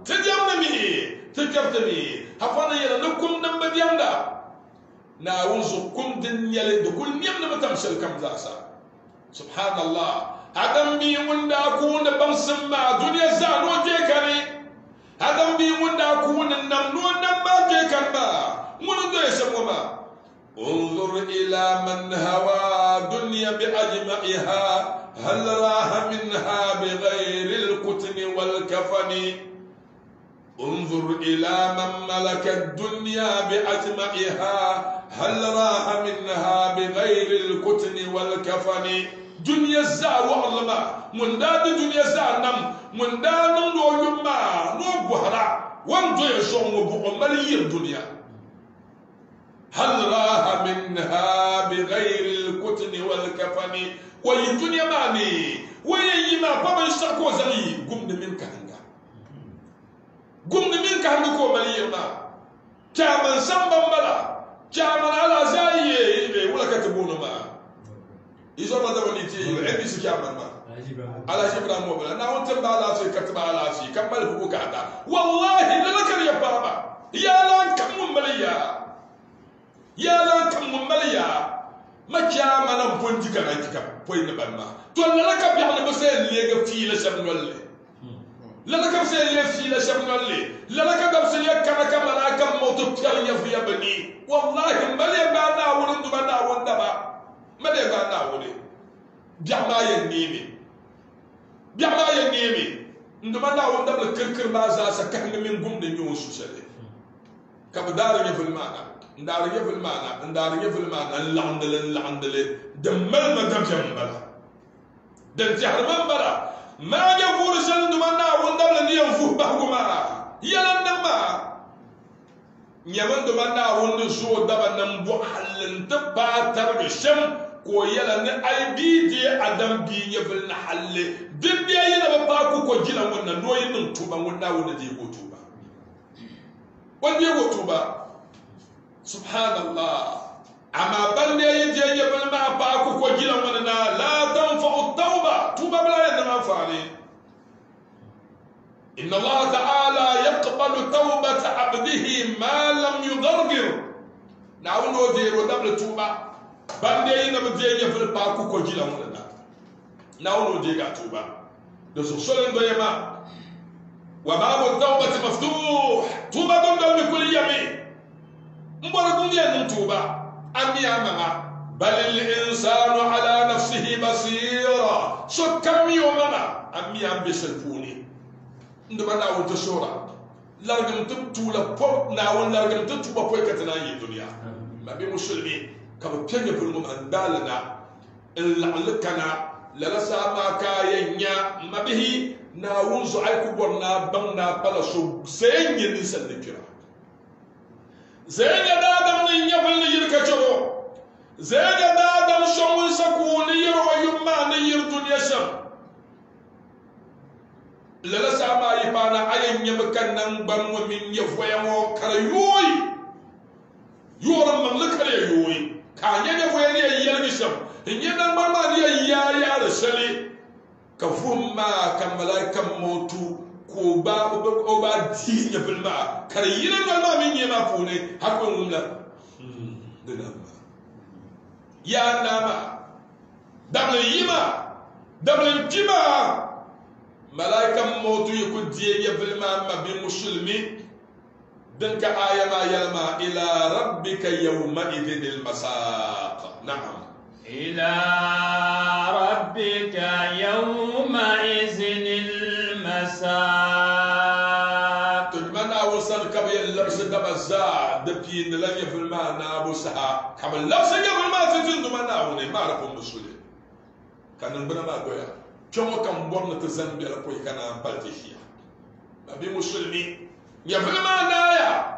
تجمدمي تجفتمي هفانا يلا نكم نمبر يمدا ناوزو كم دنيا لدكل نيم نمتمشل كم زاسا سبحان الله هذا بي وندا كون بمسما دنيا زانو جيكاني هذا بي وندا كون نمنو نمبا جيكان من دو يسموما انظر الى من هوى دنيا باجمعها هل راح منها بغير الكتم والكفن انظر الى من ملك الدنيا باجمعها هل راح منها بغير الكتم والكفن دنيا زار وعلما من داد دنيا زار نم من داد نو يما نو بحرا وانتو يشون بغمالي الدنيا هل راح منها بغير الكتن والكفن ويدنيا ماني ويما بابا يشتركوا زلي قمنا منك هنگا قمنا منك هنگا كو مليما كامن سنبا ملا كامن على زايي ولا كتبونا ما إذا ما دبلتي عندي سكامن ما على جبران موبلا أنا وانت على في كتب على في كمل فوق كذا والله لك يا بابا yalan kam mun maliya macha manam ponji kana jika poy na banma to la ka bi hana basel lega fi la shamnolle la ka basel lega fi la shamnolle la ka basel kana ka malaka moto pial ya fi yabni wallahi mali ba na wulun du ba na wunda ba mali ba na wuli biama ya nemi ndu ba na wunda ba kirkir ba za sa kan min gum de nyu su sele ka ba dara ya fil mana ndar yeful mana landale demal ma dam jambala dan jahrman bara ma ja fursal dumanna wonda la niyam fu bahuma yalan dama nyaman dumanna wonda so daba nan bu halin tabba tarbe sham ko yalan ne ay bi je adam bi yeful na halle dibbe yana ba ku ko jilan wannan doyin nun tuba wanda wonda je ko tuba wanda go tuba subhanallah amma bande yaje yebal ma ba ku ko gilan wannan la tanfa'u tauba tuba bala yanda ma fare inna Allah ta'ala yaqbalu tawbata 'abdihi ma lam yughargir nawno de ro dabla tuba bande yina be je yebal ba ku ko gilan wannan nawno de ga tuba do so solen do yema wa babu tawbati maftuh tuba don dal bi kulli yamin mbora dungiya nun tuba amiya mama balil insanu ala nafsihi basira so kam yo mama amiya besel puni nduma na wonto sura largam tula pop na won largam tuba poy katana yi dunya mabi muslimi kaba penya bul mum andalana la'alkana la sama kayenya mabihi na wunzu ay ku borna bangna pala so senyen sallikira zega dadam ni nyafal ni yirka choro zega dadam shomul saku ni yiro yumma ni yir dunya sham lala sama yipana ayen nyam kannan ban mo min yafwayamo karayoy yoram mamlakare yoy ka nyanya foyani yelmi sham nyana marma ni ya rasali kafumma kamalaikam motu ko ba o ba di ya bilma kare yina ma min yema fune hakon wumla dinama ya nama dabla yima dabla jima malaikam motu yiku di ya bilma ma bi muslimi dan ka ayama yalma ila rabbika yawma idil masaq na'am ila rabbika yawma idil تجمعنا وصل كبي اللبس دبزا دبين لن يفعل ما نابو سها كم اللبس يفعل ما تجند ما نابوني ما رفض مسؤولي كان نبنا ما قويا كم كم بورنا تزن بيلا كوي كان بالتشيا ما بي مسلمي يفعل ما نايا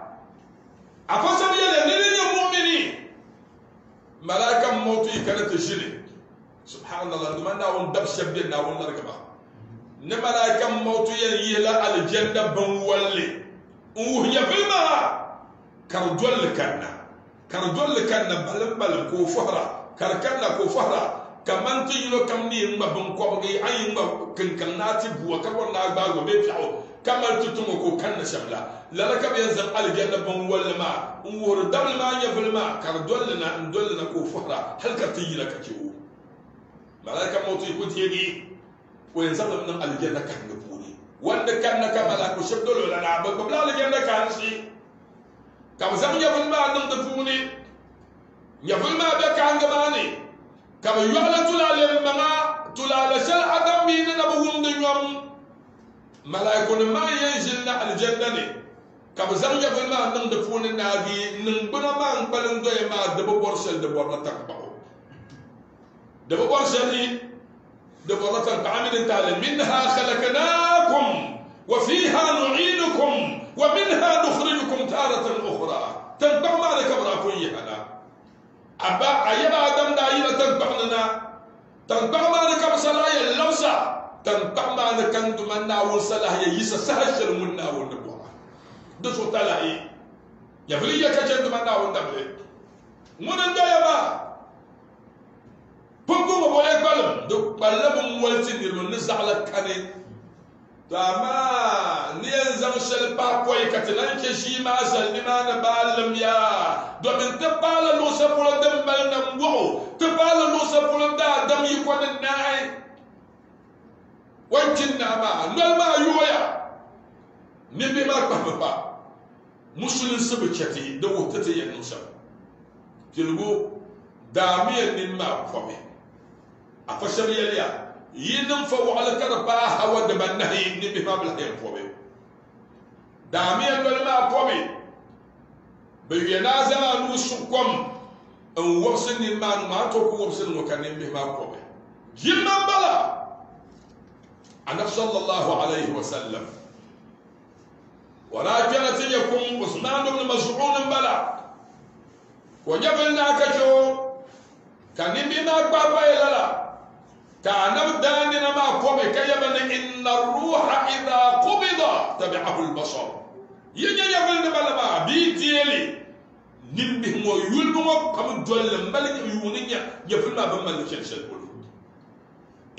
أفسد يلا نين المؤمنين ملاك موتي كانت تجري سبحان الله نبنا ناون دبس بينا ناون نركبها ne malaika mautu yela aljanna ban walle ya filma kardol kanna balan ko fahra karkanna ko fahra kaman tilo kamni mabun ko bagi ayin ba kan nati buwa ka wonna ba go be fi'o kamal tutumo ko kanna shamla la ka be zam aljanna ban walle ma wor dal ma ya filma kardol na ndol na ko fahra hal ka tiyila ka ciwo malaika mautu ko tiyegi وينزل من الجنة كان نبوني وند كان كملا كشب دول ولا نعم ببلا الجنة كان شيء كم زم يفعل ما نبوني يفعل ما بك عن جماني كم يعلى تلا لشل عدم بين نبوهم دنيوم ملاكون ما ينزلنا الجنة كم زم يفعل ما نبوني ناجي نبنا ما نقبل ندوي ما دبوا برشل دبوا نتقبله دبوا برشل دبرة بعمل تعالى منها خلقناكم وفيها نعيدكم ومنها نخرجكم تارة أخرى تنبع ما لك براكم يهنا أبا أيبا آدم داينا تنبعنا تنبع ما لك بسلايا اللوسة تنبع ما لك أنتمنا وصلاح يسا سهشر منا ونبوها دسو تلاهي يفليك جندمنا ونبلي من الدايما Pungu boleh balam, duk balam memulci ni lu nizala kane. Tama ni yang zam sel pa koy katilan ke shi ma sal ni ma na balam ya do min te bala lo sa polo dem bal na mbo te bala lo sa polo da dam yi ko na ay wancin na ma lol ma yoya ni bi ma pa musulun sabu chati da wotata yan nusa kilgo da miyan nin ma kwame a fashar yaliya yinin fa wala kada ba hawa da bannahi ni bi ma bil hayy kwame da miyan lol ma kwame bayyana zama nu sukom an wabsin nin ma to ku wabsin wa kan bi ma kwame jilman bala annabi sallallahu alaihi wasallam ولكن تيكم عثمان بن مسعود بلا وجبلنا كشو كان بما بابا يلا كان داننا ما قوم كيبن ان الروح اذا قبض تبعه البصر يجي يبلنا بلا ما بيتيلي نمبه مو يلبو كم دول مبل يونيا يفلنا بمل شنشل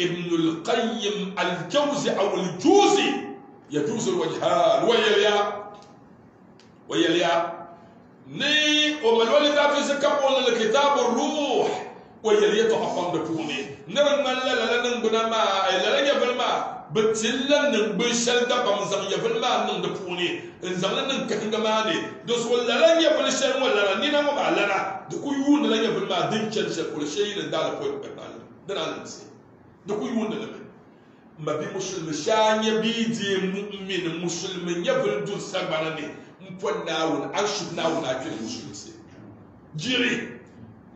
ابن القيم الجوزي او الجوزي يجوز الوجهان ويليا ني ومالولي في زكاة الكتاب الروح ويليا تعفن بكوني نرن لا نبنا ما لا يفعل ما بتلا نبشل دبا مزم يفعل ما نبكوني نزمنا نكهنجماني دوس ولا لا يفعل شيء ولا نينا ما لنا دكويون لا يفعل ما دينشل شيء كل شيء ندال بوي بنال دنال نسي دكويون لا ما بي مسلم شانيا بيدي مؤمن مسلم يفل دون سبانني مفناون اشبناون اكل مسلم سي جيري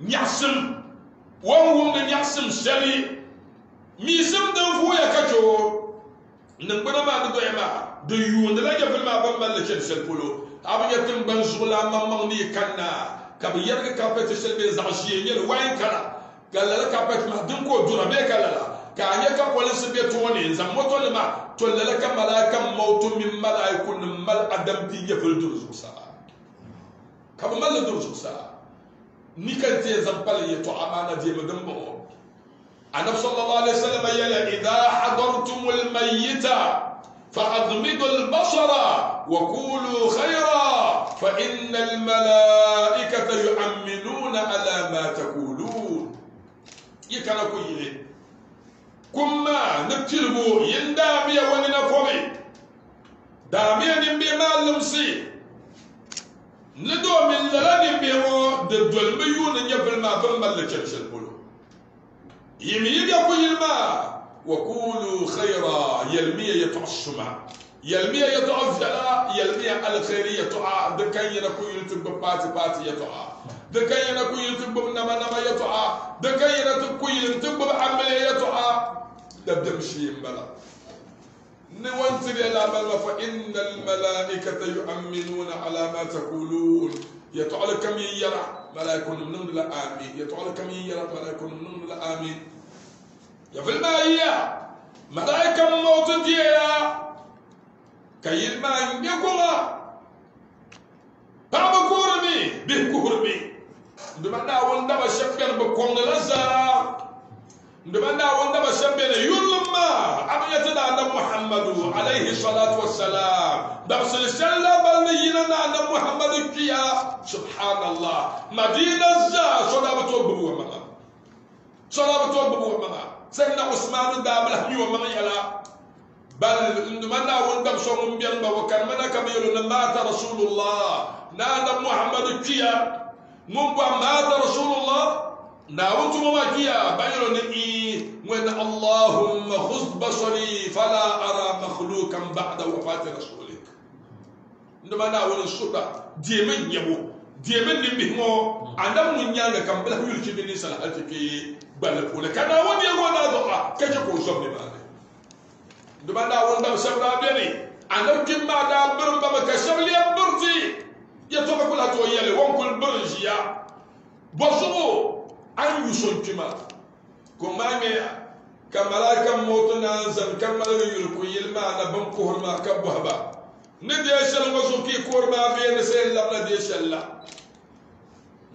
نياسم وون نياسم سري ميسم دو فويا كاتو نغبنا ما دو يما دو يون لا يفل ما بام لا شل بولو ابو يتم بن زولا مام ني كنا كاب يرك كابت شل بي زاشيه يل وين كلا قال لا كابت ما دنكو دورا بي كلا كأنك كولس بيتوني زموتو لما توللك ملاك موت من ملاك مل أدم تيجي في الدرس وسا كم مل الدرس وسا نيكنتي زمبل يتوعمانا دي مدن بو النبي صلى الله عليه وسلم يلا إذا حضرتم الميت فأغمضوا البصر وقولوا خيرا فإن الملائكة يؤمنون على ما تقولون يكنا كويلي كما نبتلبو يندامي وننا فومي دامي نمبي ما لمسي ندو من للا نمبي مو ددول ميون نجفل ما بمبا لكرشل بولو يمي يقو يلما وقولوا خيرا يلمي يتعصما يلمي يتعفلا يلمي الخيرية تعا دكاين ينكو يلتب باتي باتي يتعا دكاين ينكو يلتب نما نما يتعا دكاين ينكو يلتب بعملية يتعا دبدم شيء بلا نوانتر يا بل فإن الملائكة يؤمنون على ما تقولون يتعال كم يرى ملائكة من لا آمين يتعال كم يرى ملائكة من لا آمين يا في الماء ملائكة موت ديا كي الماء يقوم بابا كورمي بكورمي دمنا وندم شكر بكون لزارا دمنا وندم شبنا يلما أبيتنا أن محمد عليه الصلاة والسلام دبس السلة بلنينا أن محمد كيا سبحان الله مدينة زا صلابة وببوه مما صلابة وببوه مما سيدنا عثمان دام الحمي ومن يلا بل دمنا وندم صوم بيرما وكرمنا كبير مات رسول الله نادى محمد كيا مبا مات رسول الله ناونت مواكيا بيرني وين اللهم خذ بصري فلا أرى مخلوقا بعد وفاة رسولك عندما ناول السورة ديمن يبو ديمن نبيمو عندما من يانا كم بلا يلقي بني سلالتك بالفول كان أول يقول هذا كجكو زبني مالي عندما ناول دم سبرا بني عندما كم بعد برم بمكسب لي برتي يتوقع كل هتويلي وانكل برجيا بصو an yi son kima kuma me kamala kan motuna zan kamala yul ku yilma na ban ko ma ka baba ne de shal waso ki korma be ne sai lamna de shalla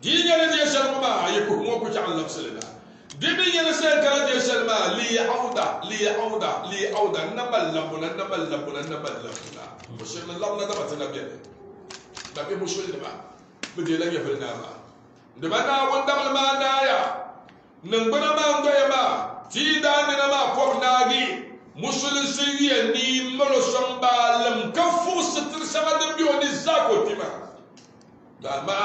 dinya ne de shal ma ay ko mo ku ta Allah sallallahu دبي ينسى كان يسلم لي عودة نبل لبنا وشيخ الله ندبت نبي مسلم بدي لك في النامة دمنا وندم ما نايا نبنا ما ندويما تيدان ما فوق ناجي مسلم سيئ ني ملو سنبا لم كفو ستر سما دبيو نزاكو تيما لا ما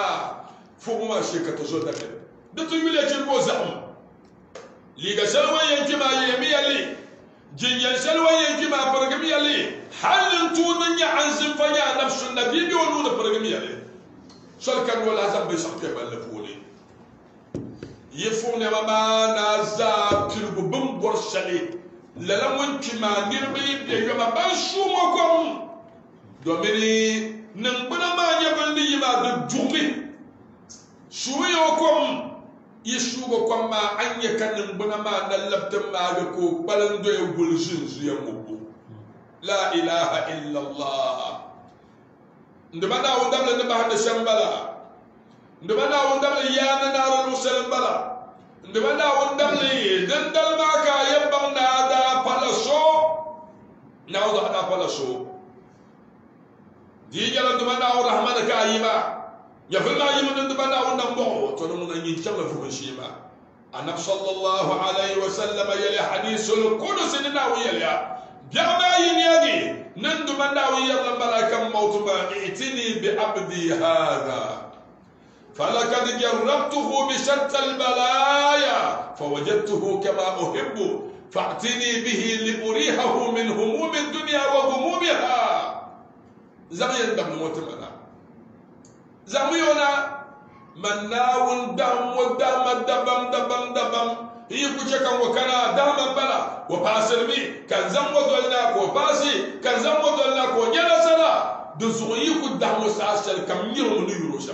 فوق ما شيكة تزود دبي دتو يولي تلبو زعم ليغا سلوى ينجمع يمي لي جنيا سلوى ينجمع برغمي لي حل انتون عن زنفيا نفس النبي بيقولون برغمي لي سلكن ولا زنب يسقط بالفولي يفون ما نازا كرب بمبر سلي لا منك ما نربي بيما بشو مكم دوميني نمبنا ما يبلني ما دجومي شو يوكم يسوع كما أني كان بنما نلبت معك بلندو يقول زنزي مبو لا إله إلا الله ndemana wundam le neba hande sembala ndemana wundam le yana naro no sembala ndemana wundam le dendal maka yembang nada palaso nawda ada palaso di jala ndemana rahman ka yima ya filla yima ndemana wundam bo to no mun nyi challa fu shima anab sallallahu alaihi wasallam yali hadithul qudus nina wiyya biama yiniyagi نندو من داوي يلا ملائكة موت ما ائتني بعبدي هذا فلقد جربته بشتى البلايا فوجدته كما أحب فاعتني به لأريحه من هموم الدنيا وغمومها زمي دم موت منا زميونا من ناون دم ودم دبم يكوشكا وكنا داما بلا وباسرمي كان زم ودولنا وباسي كان زم ودولنا ونينا سلا دزو يكو دامو ساسل كم يرو نيروشا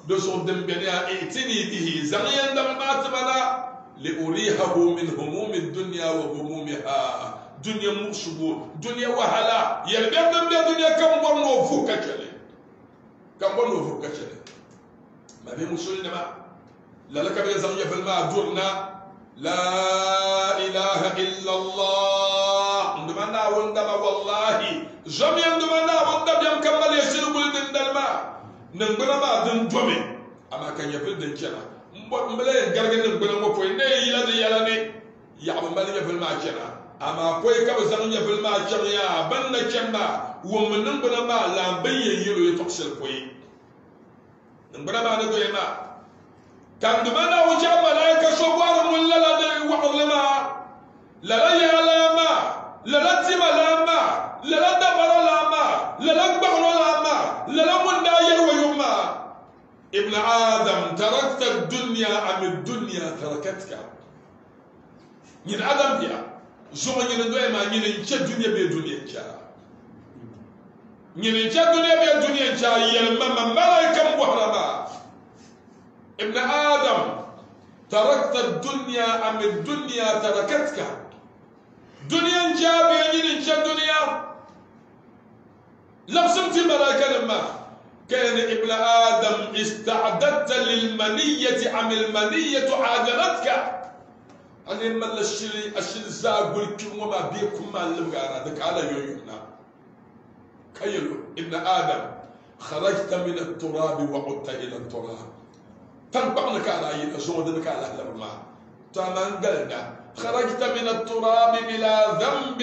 دزو دمبنيا ائتني به زميا دم ماتمنا لأريحه من هموم الدنيا وهمومها دنيا مصبو دنيا وهلا يلبيا دنيا كم ورنو فوكا جلي كم ورنو فوكا جلي ما بين مسلنا ما لا لك بيزميا في الماء دورنا لا إله إلا الله عندما وندم والله جميع عندما وندم يوم كمل يسير بلدن دلما نقبل ما دن جمي أما كان يفعل دن كنا مبلا جرجن نقبل ما فوي نه يلا نه يعمل مالي يفعل ما كنا أما فوي كبزان يفعل ما كنا يا بن كنا ومن نقبل ما لامبي يلو يتوصل فوي نقبل ما نقول ما كان دمنا وجاب ملائكة شوار من لا وعلما لا يعلما لا تملما لا دبر لما لا بحر لما لا من داير ويوما ابن آدم تركت الدنيا أم الدنيا تركتك من آدم يا زمان يندوي ما ينشأ الدنيا بدنيا جا ينشأ الدنيا بدنيا جا يلما ملائكة محرمة ابن آدم تركت الدنيا أم الدنيا تركتك دنيا جاب يجين الدنيا لبسمت الملائكة لما كان ابن آدم استعددت للمنية أم المنية عاجلتك أنا من الشيء زاغل كم وما بيكم ما لبغانا ذك على يومنا كيلو ابن آدم خرجت من التراب وعدت إلى التراب تنبعنك على زودنك على لما تمن قلنا خرجت من التراب بلا ذنب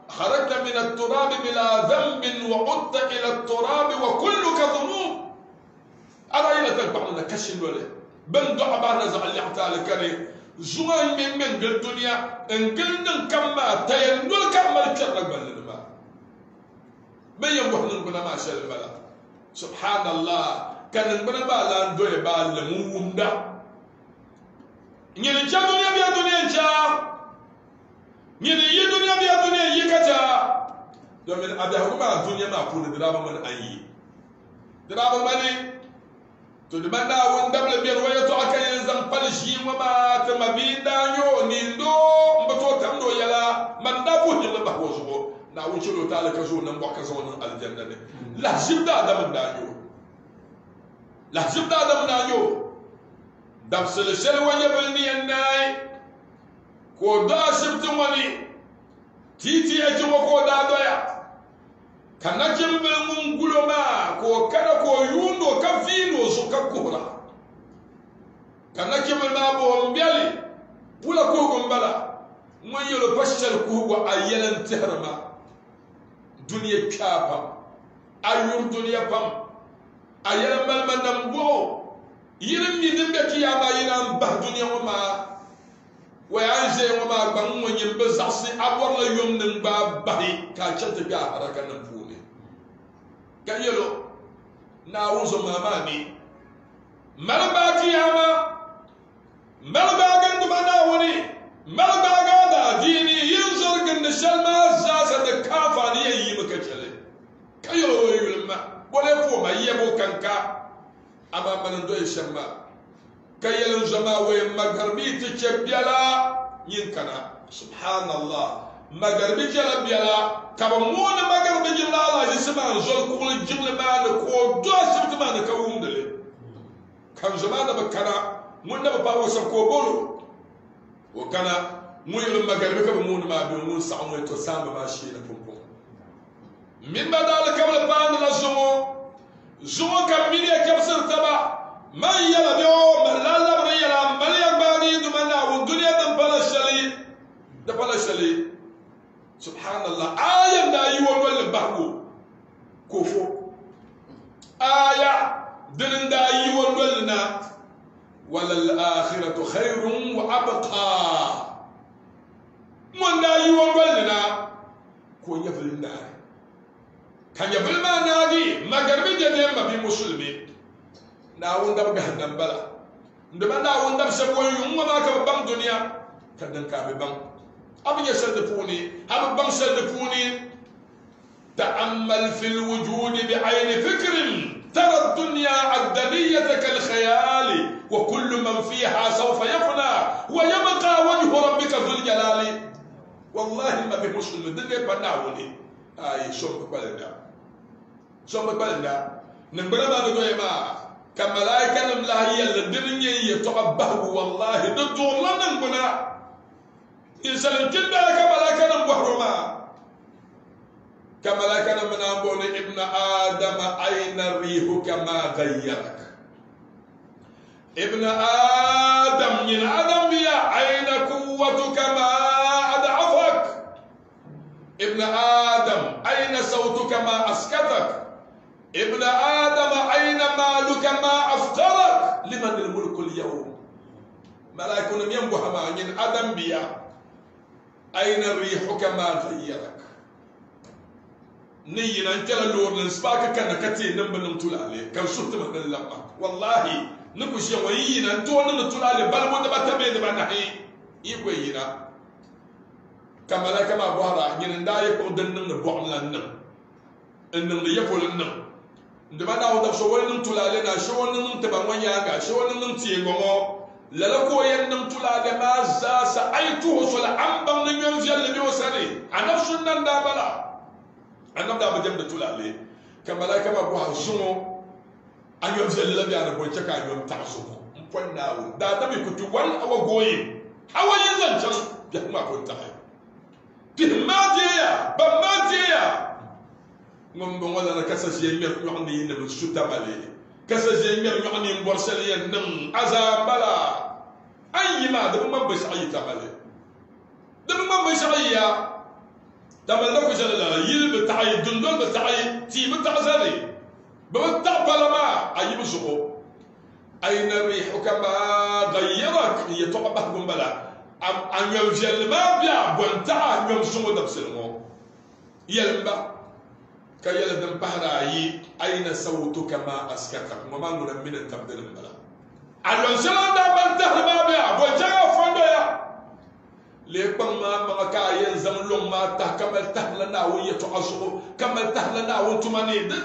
خرجت من التراب بلا ذنب وعدت الى التراب وكلك ذنوب على الى تنبعنا كشل ولا بن دعبانا زعل يعتال كريم زوان من الدنيا ان قلنا كما تيندل كما تشرق بالما ما يمحن بنا ما شاء الله سبحان الله كان نبنا بالا ندوي بالا موندا نيل جا دنيا بيا دنيا جا نيل يي دنيا بيا دنيا يكتا دومين ابي حكما دنيا ما كون دراما من اي دراما ماني تو دمنا وندم لبير ويتو اكاي زام بالشي وما تمبي دانيو نيندو مبتو تامدو يلا من دابو دي بحوزو نا وچلو تعالى كزو نمبو كزو الجنه لا زبدا دم دانيو لا زبدا دم دانيو dabsil shel wajabal ni annai ko da shibtin wani titi ya jima ko da doya kana kimbel mun guloma ko kada ko yundo ka fino su ka kubra kana kimbel ma bo mbeli wala ko gombala mun yelo pashal ko wa ayelan tihrama duniya kapa ayur duniya pam ayelan balman nambo yirim mi dimbe kiyama yiram bah duniya ma ويعجي وما بمون ينبزعسي أبور لا يوم نبا بهي كاشنت بيا حركة نفوني كان يلو ناوز ماماني ملبا كياما ملبا جند مناوني ملبا جادا ديني ينزل جند شلما زازة كافاني يمك جلي كان يلو يلما ولا فوما يبو كنكا أما من دوي شما كيلن زما ومغربي تشبيلا ينكنا سبحان الله مغربي جلبيلا كبمون مغربي جلالا يسمع زول كول جمل ما نكو دو سبت ما نكوم دلي كان زمان بكنا من با وسكو بولو وكان مويل مغربي كبمون ما بيمون سامو تسام ما شي لبوم من بدال كبل بان لزمو زمو كميني كبسر تبا من يلا بيو من لا لا من يلا من يقباني دمنا والدنيا دبلا شلي سبحان الله آية دا يوم ولا بحبو كوفو آية دلن دا يوم ولا ولا الآخرة خير وأبقى من دا يوم ولا كون يفعل النار كان يفعل ما ناجي ما قربي جديم ما بمسلمين ناون دب جهنم بلا ndaba naawun dab sabo yum ma ka bam dunya kadan ka be bam abu ya sadfuni abu bam sadfuni ta'ammal fil wujud bi ayn fikr tara ad-dunya ad-daniyata kal khayal wa kullu man fiha sawfa yafna wa yabqa wajhu rabbika dhul jalali wallahi ma bi muslim dinde banawuni ay sombe balenda nambara ba do ma كملائكة الله هي الدنيا يتقبه والله ندور لنا بنا إنسان كنا كملائكة نبهرما كملائكة من ابن آدم أين ريحك ما غيرك ابن آدم من آدم يا أين قوتك ما أضعفك ابن آدم أين صوتك ما أسكتك ابن آدم أين مالك ما أفقرك لمن الملك اليوم ملائكة ينبه ما من آدم بيا أين ريحك ما غيرك نينا انجل اللور نسباك كان كتير نمبر نمتول عليه كان شفت من اللمة والله نكوش يوينا انتوانا نمتول عليه بل مدبا تبين بناهي يقوينا كملائكة ما بوارا يندا يقول دنن نبوعنا النم النم يقول النم ndaba na wada so wani tulale na so wani tabangwanya ga so wani tiengomo lala ko yan tulale ma za sa aitu so la amban ni ngam fial le biyo sare anaf sunnan da bala anaf da bajam da tulale kamala kama ko hasumo anyo fial le biya na ko chaka anyo taso mpon nawo da da mi kutu wan awa goyi awayin zancan biya ma ko ta bi ma dia ba ma dia ngom bo wala kassa je mer ñoxni ne su tamale kassa je mer ñoxni mborsel ye nam azambala ayima da ma ba sayi tamale da ma ba sayiya tamal ko jalla yil bi ta'ay dundul bi ta'ay ti bi ta'zali ba ta'bala ma ayib suko ayna rihuka ma ghayyarak yataqabah gumbala am yal jalma biya bonta ñom sumo dabselmo yelba كيلا دم بحراي أين صوتك ما أسكتك وما نقول من التبدل الملا على سلام دا بنته ما بيا وجاء فندويا ليكم ما كاين زمن لهم ما تكمل تهلنا ويتعصب كمل تهلنا وانتماني ده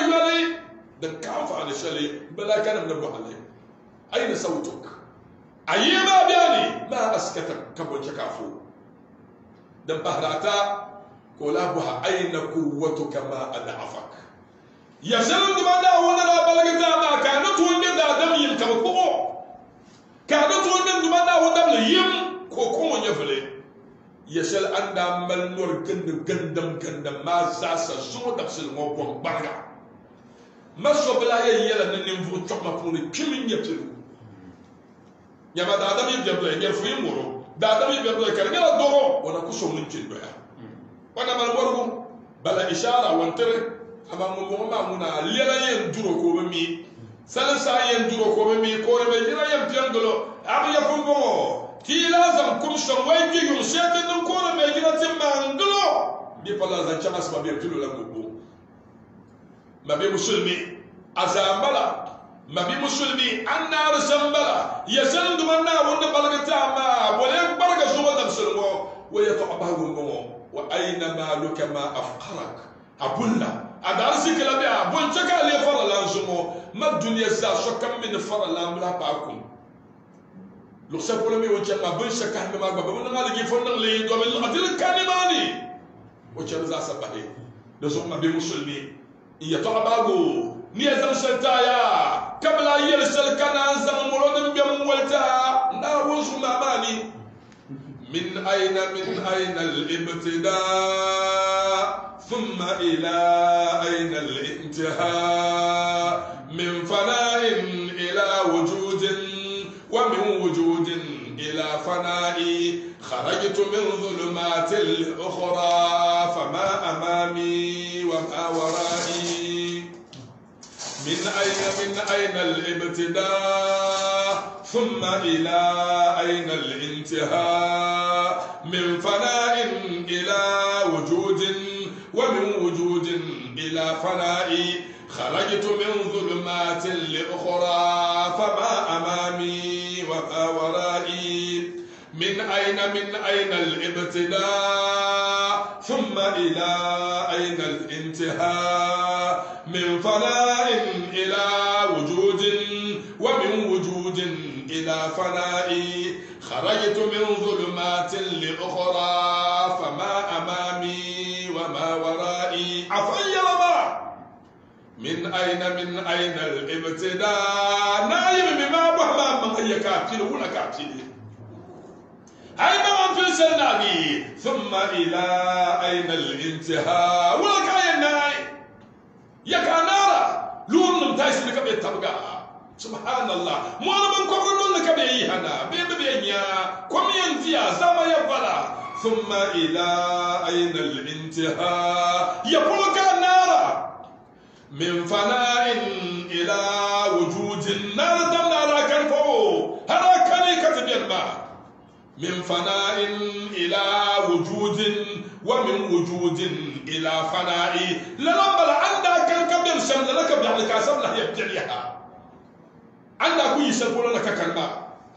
يولي ده كاف على شلي بلا كان من عليه أين صوتك أي ما بياني ما أسكتك كبر جكافو دم بحراتا ولا بها أين قوتك ما أضعفك يسلم دماغنا ولا بلغتا ما كانت وين دا دم ينكبكو كانت ومن دمنا ودم يم كوكو يفلي يسال anda mal nor gandam ma sasa so dabsil mo bon barga ma so bla yela nan nim fu chokma pour le kimin yeptilu yaba da adam yeb jabdo ngel fu yimoro da adam yeb jabdo kar ngela doro wala ku so mun cindo ya wana mal morgu bala ishara wantere ama mo ma muna lela yen duro ko be mi sala sa yen duro ko be mi ko be yira yem tiangolo abi ya fu bo ti lazam kum so way gi yum sete dum ko be yira timma ngolo bi pala za chama sa be tulo la gobo mabe musulmi azambala mabi musulmi annar zambala yasandu manna wonde balagata ma bolen barga zuwa dam sulmo wa yatabahu mo wa aina maluka ma afqarak abulla adar sikla bi abun chaka le fara lanzumo ma dunya za shakam min fara lamla baakum lo sapolo mi woncha ma bun shaka ma ba bun ngal gi fon le do men adil kanimani o cha za sabahe do so mabi musulmi yatabahu ni azam santaya kabla yersal kana zam mulodin bem walta na wuzu mamani min ayna al-ibtida thumma ila ayna al-intiha min fana'in ila wujudin wa min wujudin ila fana'i kharajtu min dhulumatil ukhra fama amami wa ma wara'i من أين الابتداء ثم إلى أين الانتهاء من فناء إلى وجود ومن وجود إلى فناء خرجت من ظلمات لأخرى فما أمامي وما ورائي من أين الابتداء ثم إلى أين الانتهاء من فناء إلى وجود ومن وجود إلى فناء خرجت من ظلمات لأخرى فما أمامي وما ورائي عفي ربا من أين الابتداء نايم بما بهما من أي كاتل ولا كاتل أي ما في سنابي ثم إلى أين الانتهاء ولا كايناي يا كنارا لون نمتايس لك بيتبقى سبحان الله مو أنا من كبر لك بيهنا بيبينيا كم ينتيا زما يفلا ثم إلى أين الانتهاء يقول كنارا من فناء إلى وجود النار دمنا لكن فو هذا كان كتب الماء من فناء إلى وجود ومن وجود إلى فناء لنبل عندك كبير سمد لك بيعلك أسمنا يبتليها عندك يسألون لك كلمة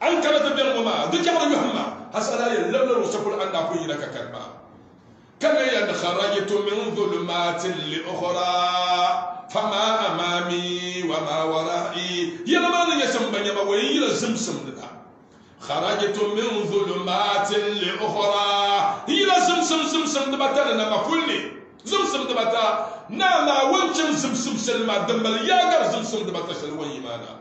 أنك لا تبير مما ذكر يهما هسألا يلبل وسأقول عندك لك كلمة كما خرجت من ظلمات لأخرى فما أمامي وما ورائي يلما يسمى يما ويلا زمسم لها خرجت من ظلمات لأخرى هي زمسم دبتا لنا مفولني زمسم دبتا ناما وانشم زمسم سلما دمبل ياغر زمسم دبتا سلوي مانا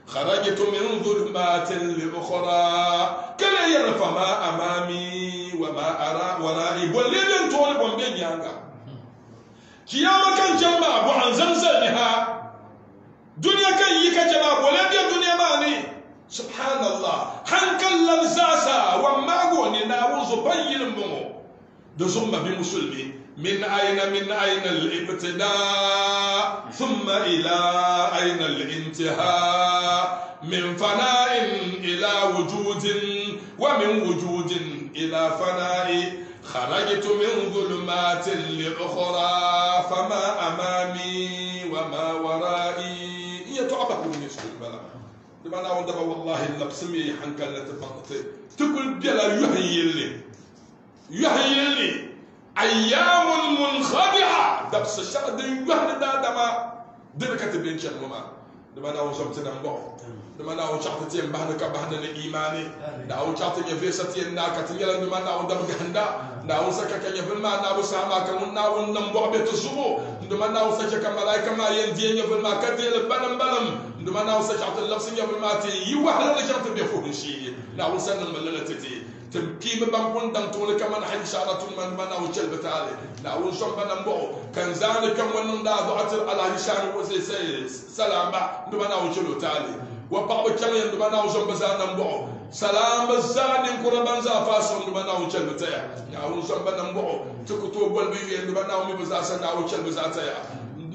خرجت من ظلمات لأخرى كلا يرفع ما أمامي وما أرى ورائي والليل ينطول بمبين ياغا كياما كان جمع أبو عن زمزمها دنيا كان يكا جمع ولد دنيا ماني سبحان الله حنك اللمساسا وما قوني ناوز بين مو دزم بمسلمي من أين الابتداء ثم إلى أين الانتهاء من فناء إلى وجود ومن وجود إلى فناء خرجت من ظلمات لأخرى فما أمامي وما ورائي يتعبه بالنسبة للبلاء لما أنا وندبا والله اللبسمي حنك اللي تفقطي تقول بلا يحيي لي أيام منخدعة دبس الشرد يهن دادما دركة بين شرمما dama na won somtina mbo dama na won charte tiem bahna ka bahna ne imani da won charte ye vesa tien na ka tinyala dama na won dam ganda da won saka ka ye bilma na bu sama ka mun na won nam bo be to subo dama na won saka ka malaika ma yen die ye bilma ka de balam dama na won saka charte lafsin ye bilma ti yi wahla la charte be fo shi na won sanan malala tati تمكيم بانكون دم تقول كمان حين شارة من منا وشل بتالي لا ونشوف بنا مبو كان زاني كم ونن دا ضعتر على هشام وزي سلام دمنا وشلو تالي وبعض كمان دمنا وشوف بزانا مبو سلام الزاني كربان زافاس دمنا وشل بتاعي لا ونشوف بنا مبو تكتب بالبيبي دمنا ومي بزاسنا وشل بزاتاعي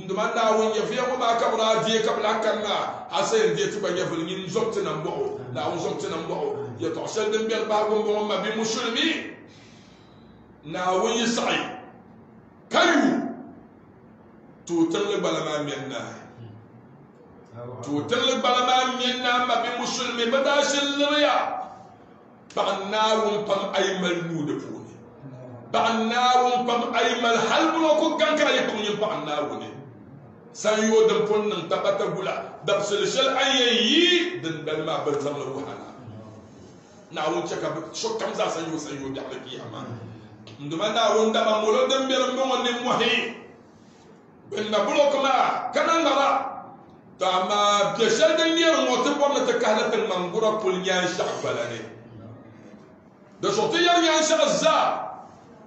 دمنا ونيفيا وما كبر دي قبل كنا حسين دي تبقى يفلين زوجتنا مبو لا ونزوجتنا مبو يتعشل دم بالباقم بهم بمسلمين ناوي يسعي كيو توتلق بلا ما مينا توتلق بلا ما مينا ما بمسلمين بداش الرياء بعناهم بم أيمل نودفوني بعناهم بم أيمل حلب لوكو كانكا يكوني بعناهم سيو دم فنن تبتا بلا دبسل شل أيي دن بلما بلزم لوحانا ناون تشكا شو كم زا سيو دعلك يا مان nduma na wonda ma molo dem beram mo wonni mohi ben na bulo kuma kana ngara ta ma bieshal den nier mo te borna te kana ten mangura pul nyan shahbalane de sorti yar nyan shazza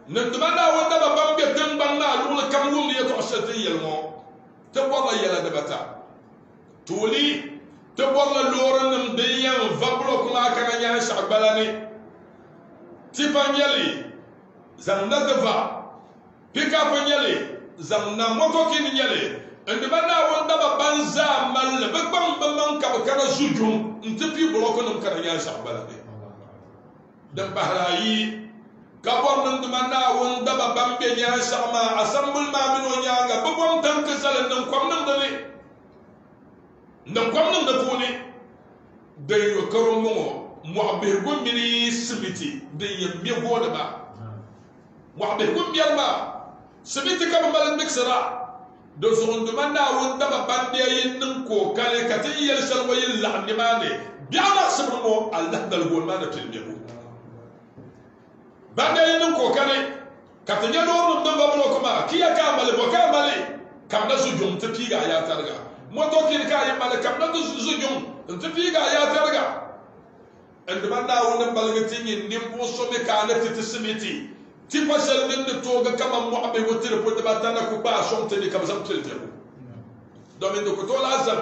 nduma na wonda ba bambe tem banna lul kam lum yeto ashati yelmo te borna yela de bata tuli te borna loran de yan vablo kuma kana nyan shahbalane tipanyeli zamna deva pika po nyele zamna moto kin nyele ande bana wonda ba banza mal be bam bam ka kana zujum ntipi bloko nam kana nya shabala be dan bahrayi ka born ndumana wonda ba bambe nya shama asambul mamino nya ga bobom tan ka salen nan kwam nan dale nan kwam nan da funi de yo karum mo mu'abbir gumini simiti de yembe goda ba وعبه قم بيرما سبيت كم مال المكسرة دوزون دمنا وندم باندي ينكو كان كتي يلسل ويلع نماني بيعنا سبرمو الله دلقول ما نتلميو باندي ينكو كان كتي يدور ندم بلوكما كيا كامل وكامل كم نزجون تبيغا يا ترغا موتوكين كاي مال كم نزجون تبيغا يا ترغا عندما وندم بلغتين نيمبو سومي كانت تسميتي tipa sel min toga kama mu'abe wotir po de batana ku ba shonte ni kam sam tilje domin do ko to lazam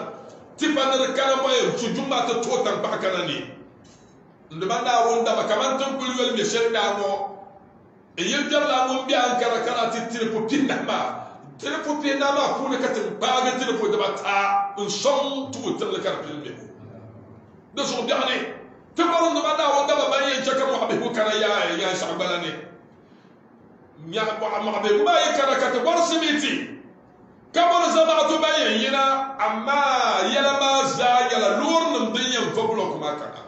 tipa ner kana moye su jumma to tan ba kana ni ndabanda wonda ba kaman tan kul yol mi senda mo e yel jalla mo bi an kara kara titir po pinna ma tirpo pinna ma fu ne katin ba ga tirpo de bata un son tu tel kar pinne do so biane tipa ndabanda wonda ba baye chaka mu'abe ko kana ya shabalani nya mu'abe ma yakara kat barsimiti kamar zabatu bayan yana amma yana ma za yala lurnum dinyan fablo kuma kana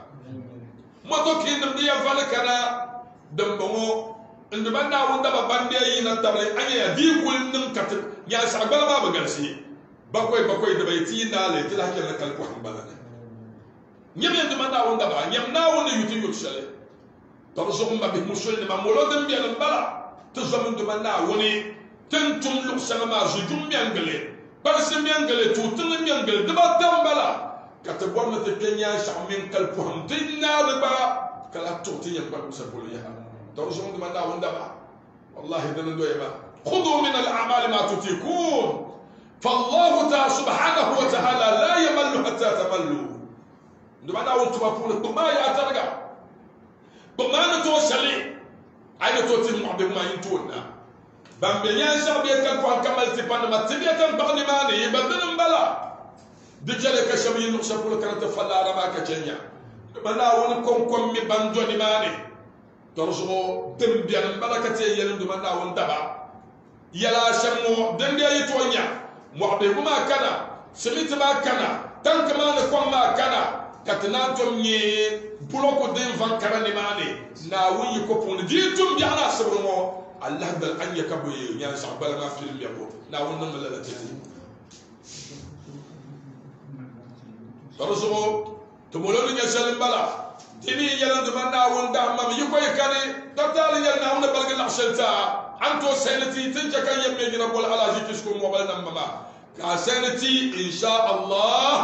motokin dum dinyan fal kana dambo inda banda wanda ba bande yana table anya di kullun kat ya sagbala ba bagarsi bakwai da bai tina le tila kala kalku hambalana nyame inda banda wanda ba nyamna wanda yuti yutshale tarzuqum bi musul ma molodem bi al-bala تزمن دمنا وني تنتم لقسنا ما زجوم بيانجلي بس بيانجلي توتن بيانجلي دبا دمبلا كتبوا تكنيا شامين كالبوهم تنا دبا كلا توتي ينبا مسبوليا تزمن دمنا وندبا والله دنا دويبا خذوا من الاعمال ما تطيقون فالله تعالى سبحانه وتعالى لا يمل حتى تملوا دمنا وانتم بقول ما يا ترجع بما نتوصلي ayi to tin mo be ma yintuna bambe nya sa be kan ko kamal ti pan ma tibiyatan bagni mani badin bala de jale ka shabi no shapul kan ta fallara ma ka kenya bala won kom mi bando ni mani torso dem bian bala ka te yelen du manda won daba yala shammo dem be yitonya mo be ma kana semit ma kana tan kama ne kom ma kana katna tom nye buloko den van karani mane na wuyi ko pon di tum bi ala sabro Allah dal an yakabu ya sabala ma film yabo na wannan malala tati ترزقو تمولون يسلم بلا ديني يلا دمنا وندا مام يكوي كاني تطال يلا من بلغ العشلتا انتو سنتي تنجك يمي رب العالمين كسكم وبلنا ماما كسنتي ان شاء الله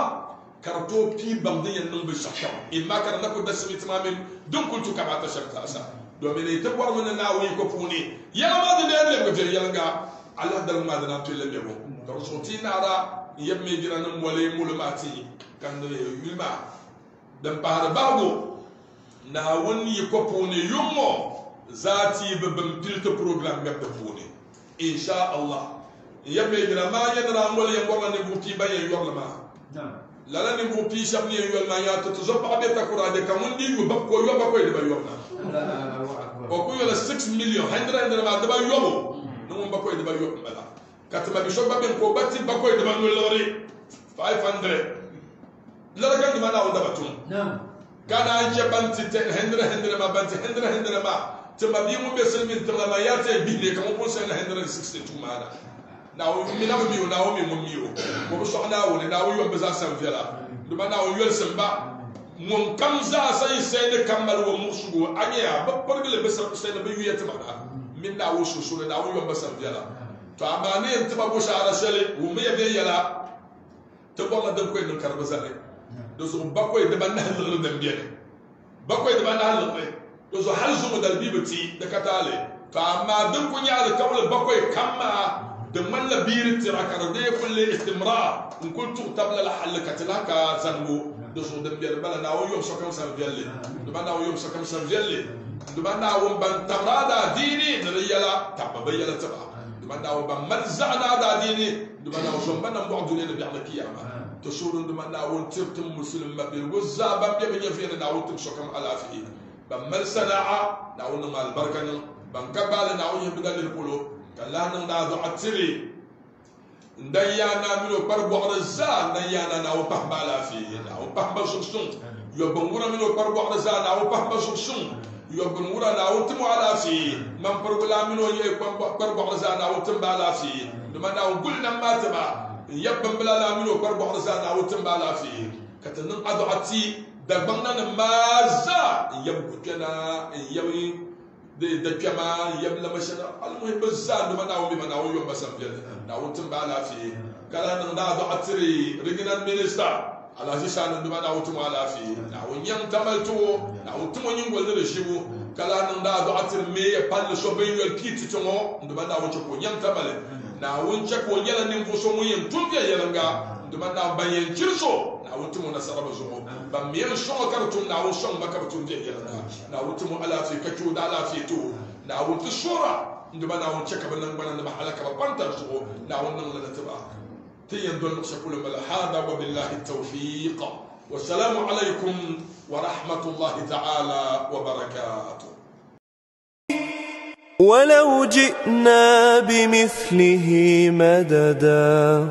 كرتو بي بمدي النوم بالشكر اما كان نكو دسمي تمام دون كنت كما تشكت اسا دوميني تبور من ناوي كفوني يلا ما دي اللي بجي يلا على دل ما دنا تلم يبو ترسوتي نارا يمي جرانم ولي مولماتي كان يلما دم بعد بعضو ناون يكفوني يومو ذاتي ببمتلت بروجرام يبدفوني ان شاء الله يمي جرا ما يدرا مولي يبورنا نبوتي باي يورلما لا لا نبوتي شبني يورلما يا تتزبع بيتا كرادي كموندي يبقى يبقى يبقى يورنا وكو يلا 6 مليون هندرا ما دبا يومو نمو بقى يبقى يورنا كاتما بيشوف بابين كوباتي بقى يبقى نولوري 500 لا لا كان ما ناو دباتون كان أنجي بنتي هندرا ما بنتي هندرا ما تما بيمو بيسلمين تما ما ياتي بيني كم بوسين 162 معنا ناو مينا ميو ناو ميو وبشو ناو ناو يوم بزا سنفيلا لما ناو يول سنبا من كم زا سي سين كمل ومسو انيا ببرغل بس سين بيو يتمنا من ناو شو ناو يوم بس سنفيلا فاماني تما بوش على شلي وميا بيلا تبغى دم كوي نكر بزاري دوسو باكوي دبا نهل دمبيا باكوي دبا نهل دوسو حلزو مدل بيبتي دكتالي فاما دم كوني على كول باكوي كما دم لا بير تراكر دي كل استمرار ان كنت تبل لحل كتلاك زنبو دوسو دمبيا بلا ناو يوم سكم سنجلي دبا ناو يوم سكم سنجلي دبا ناو بن تمرادا ديني نريلا تبا تبا دبا ناو بن مرزعنا دا ديني دبا ناو شنبنا بعد لنا بيعمل كيامه تشورون دم ناول تبتم مسلم مبين وزع بام يبين فينا ناول تمشكم على فيه بمل صناعة ناول نمال بركة بنكبال ناول يبدأ للقلوب كلا ناول عتري نديانا منو بربع رزان نديانا ناول بحب على فيه ناول بحب شخصون يبنورا منو بربع رزان ناول بحب شخصون يبنورا ناول تمو على فيه من بربلا منو بربع رزان ناول تم على فيه لما ناول قلنا ما تبع يبن بلا لا منو بربع رزانا وتنبالا فيه كتنن ادعتي دبنا مازا يبكنا يوي دكما يبلا مشنا المهم بزان ما ناو بما ناو يوم بس ناو تنبالا فيه كلا نن ادعتري رجنا مينيستا على شان دما ناو تنبالا فيه ناو يم تملتو ناو تمو نيغول رشيبو كلا نن ادعتري مي بال شوبين الكيتي تمو دما ناو تشكو يم تمل na wunce ko yala nin fuso mun yin tunke yalanga duma na bayen jirso na wutumu na saraba zumo ba miyar shon kartun na wushon makabtun je yalanga na wutumu ala fi kacu da ala fi tu na wutu shura duma na wunce ka banan banan ma halaka ba bantar zumo na wannan la taba tiyan don shakulu mal hada wa billahi tawfiq wa assalamu alaikum wa rahmatullahi ta'ala wa barakatuh. ولو جئنا بمثله مددا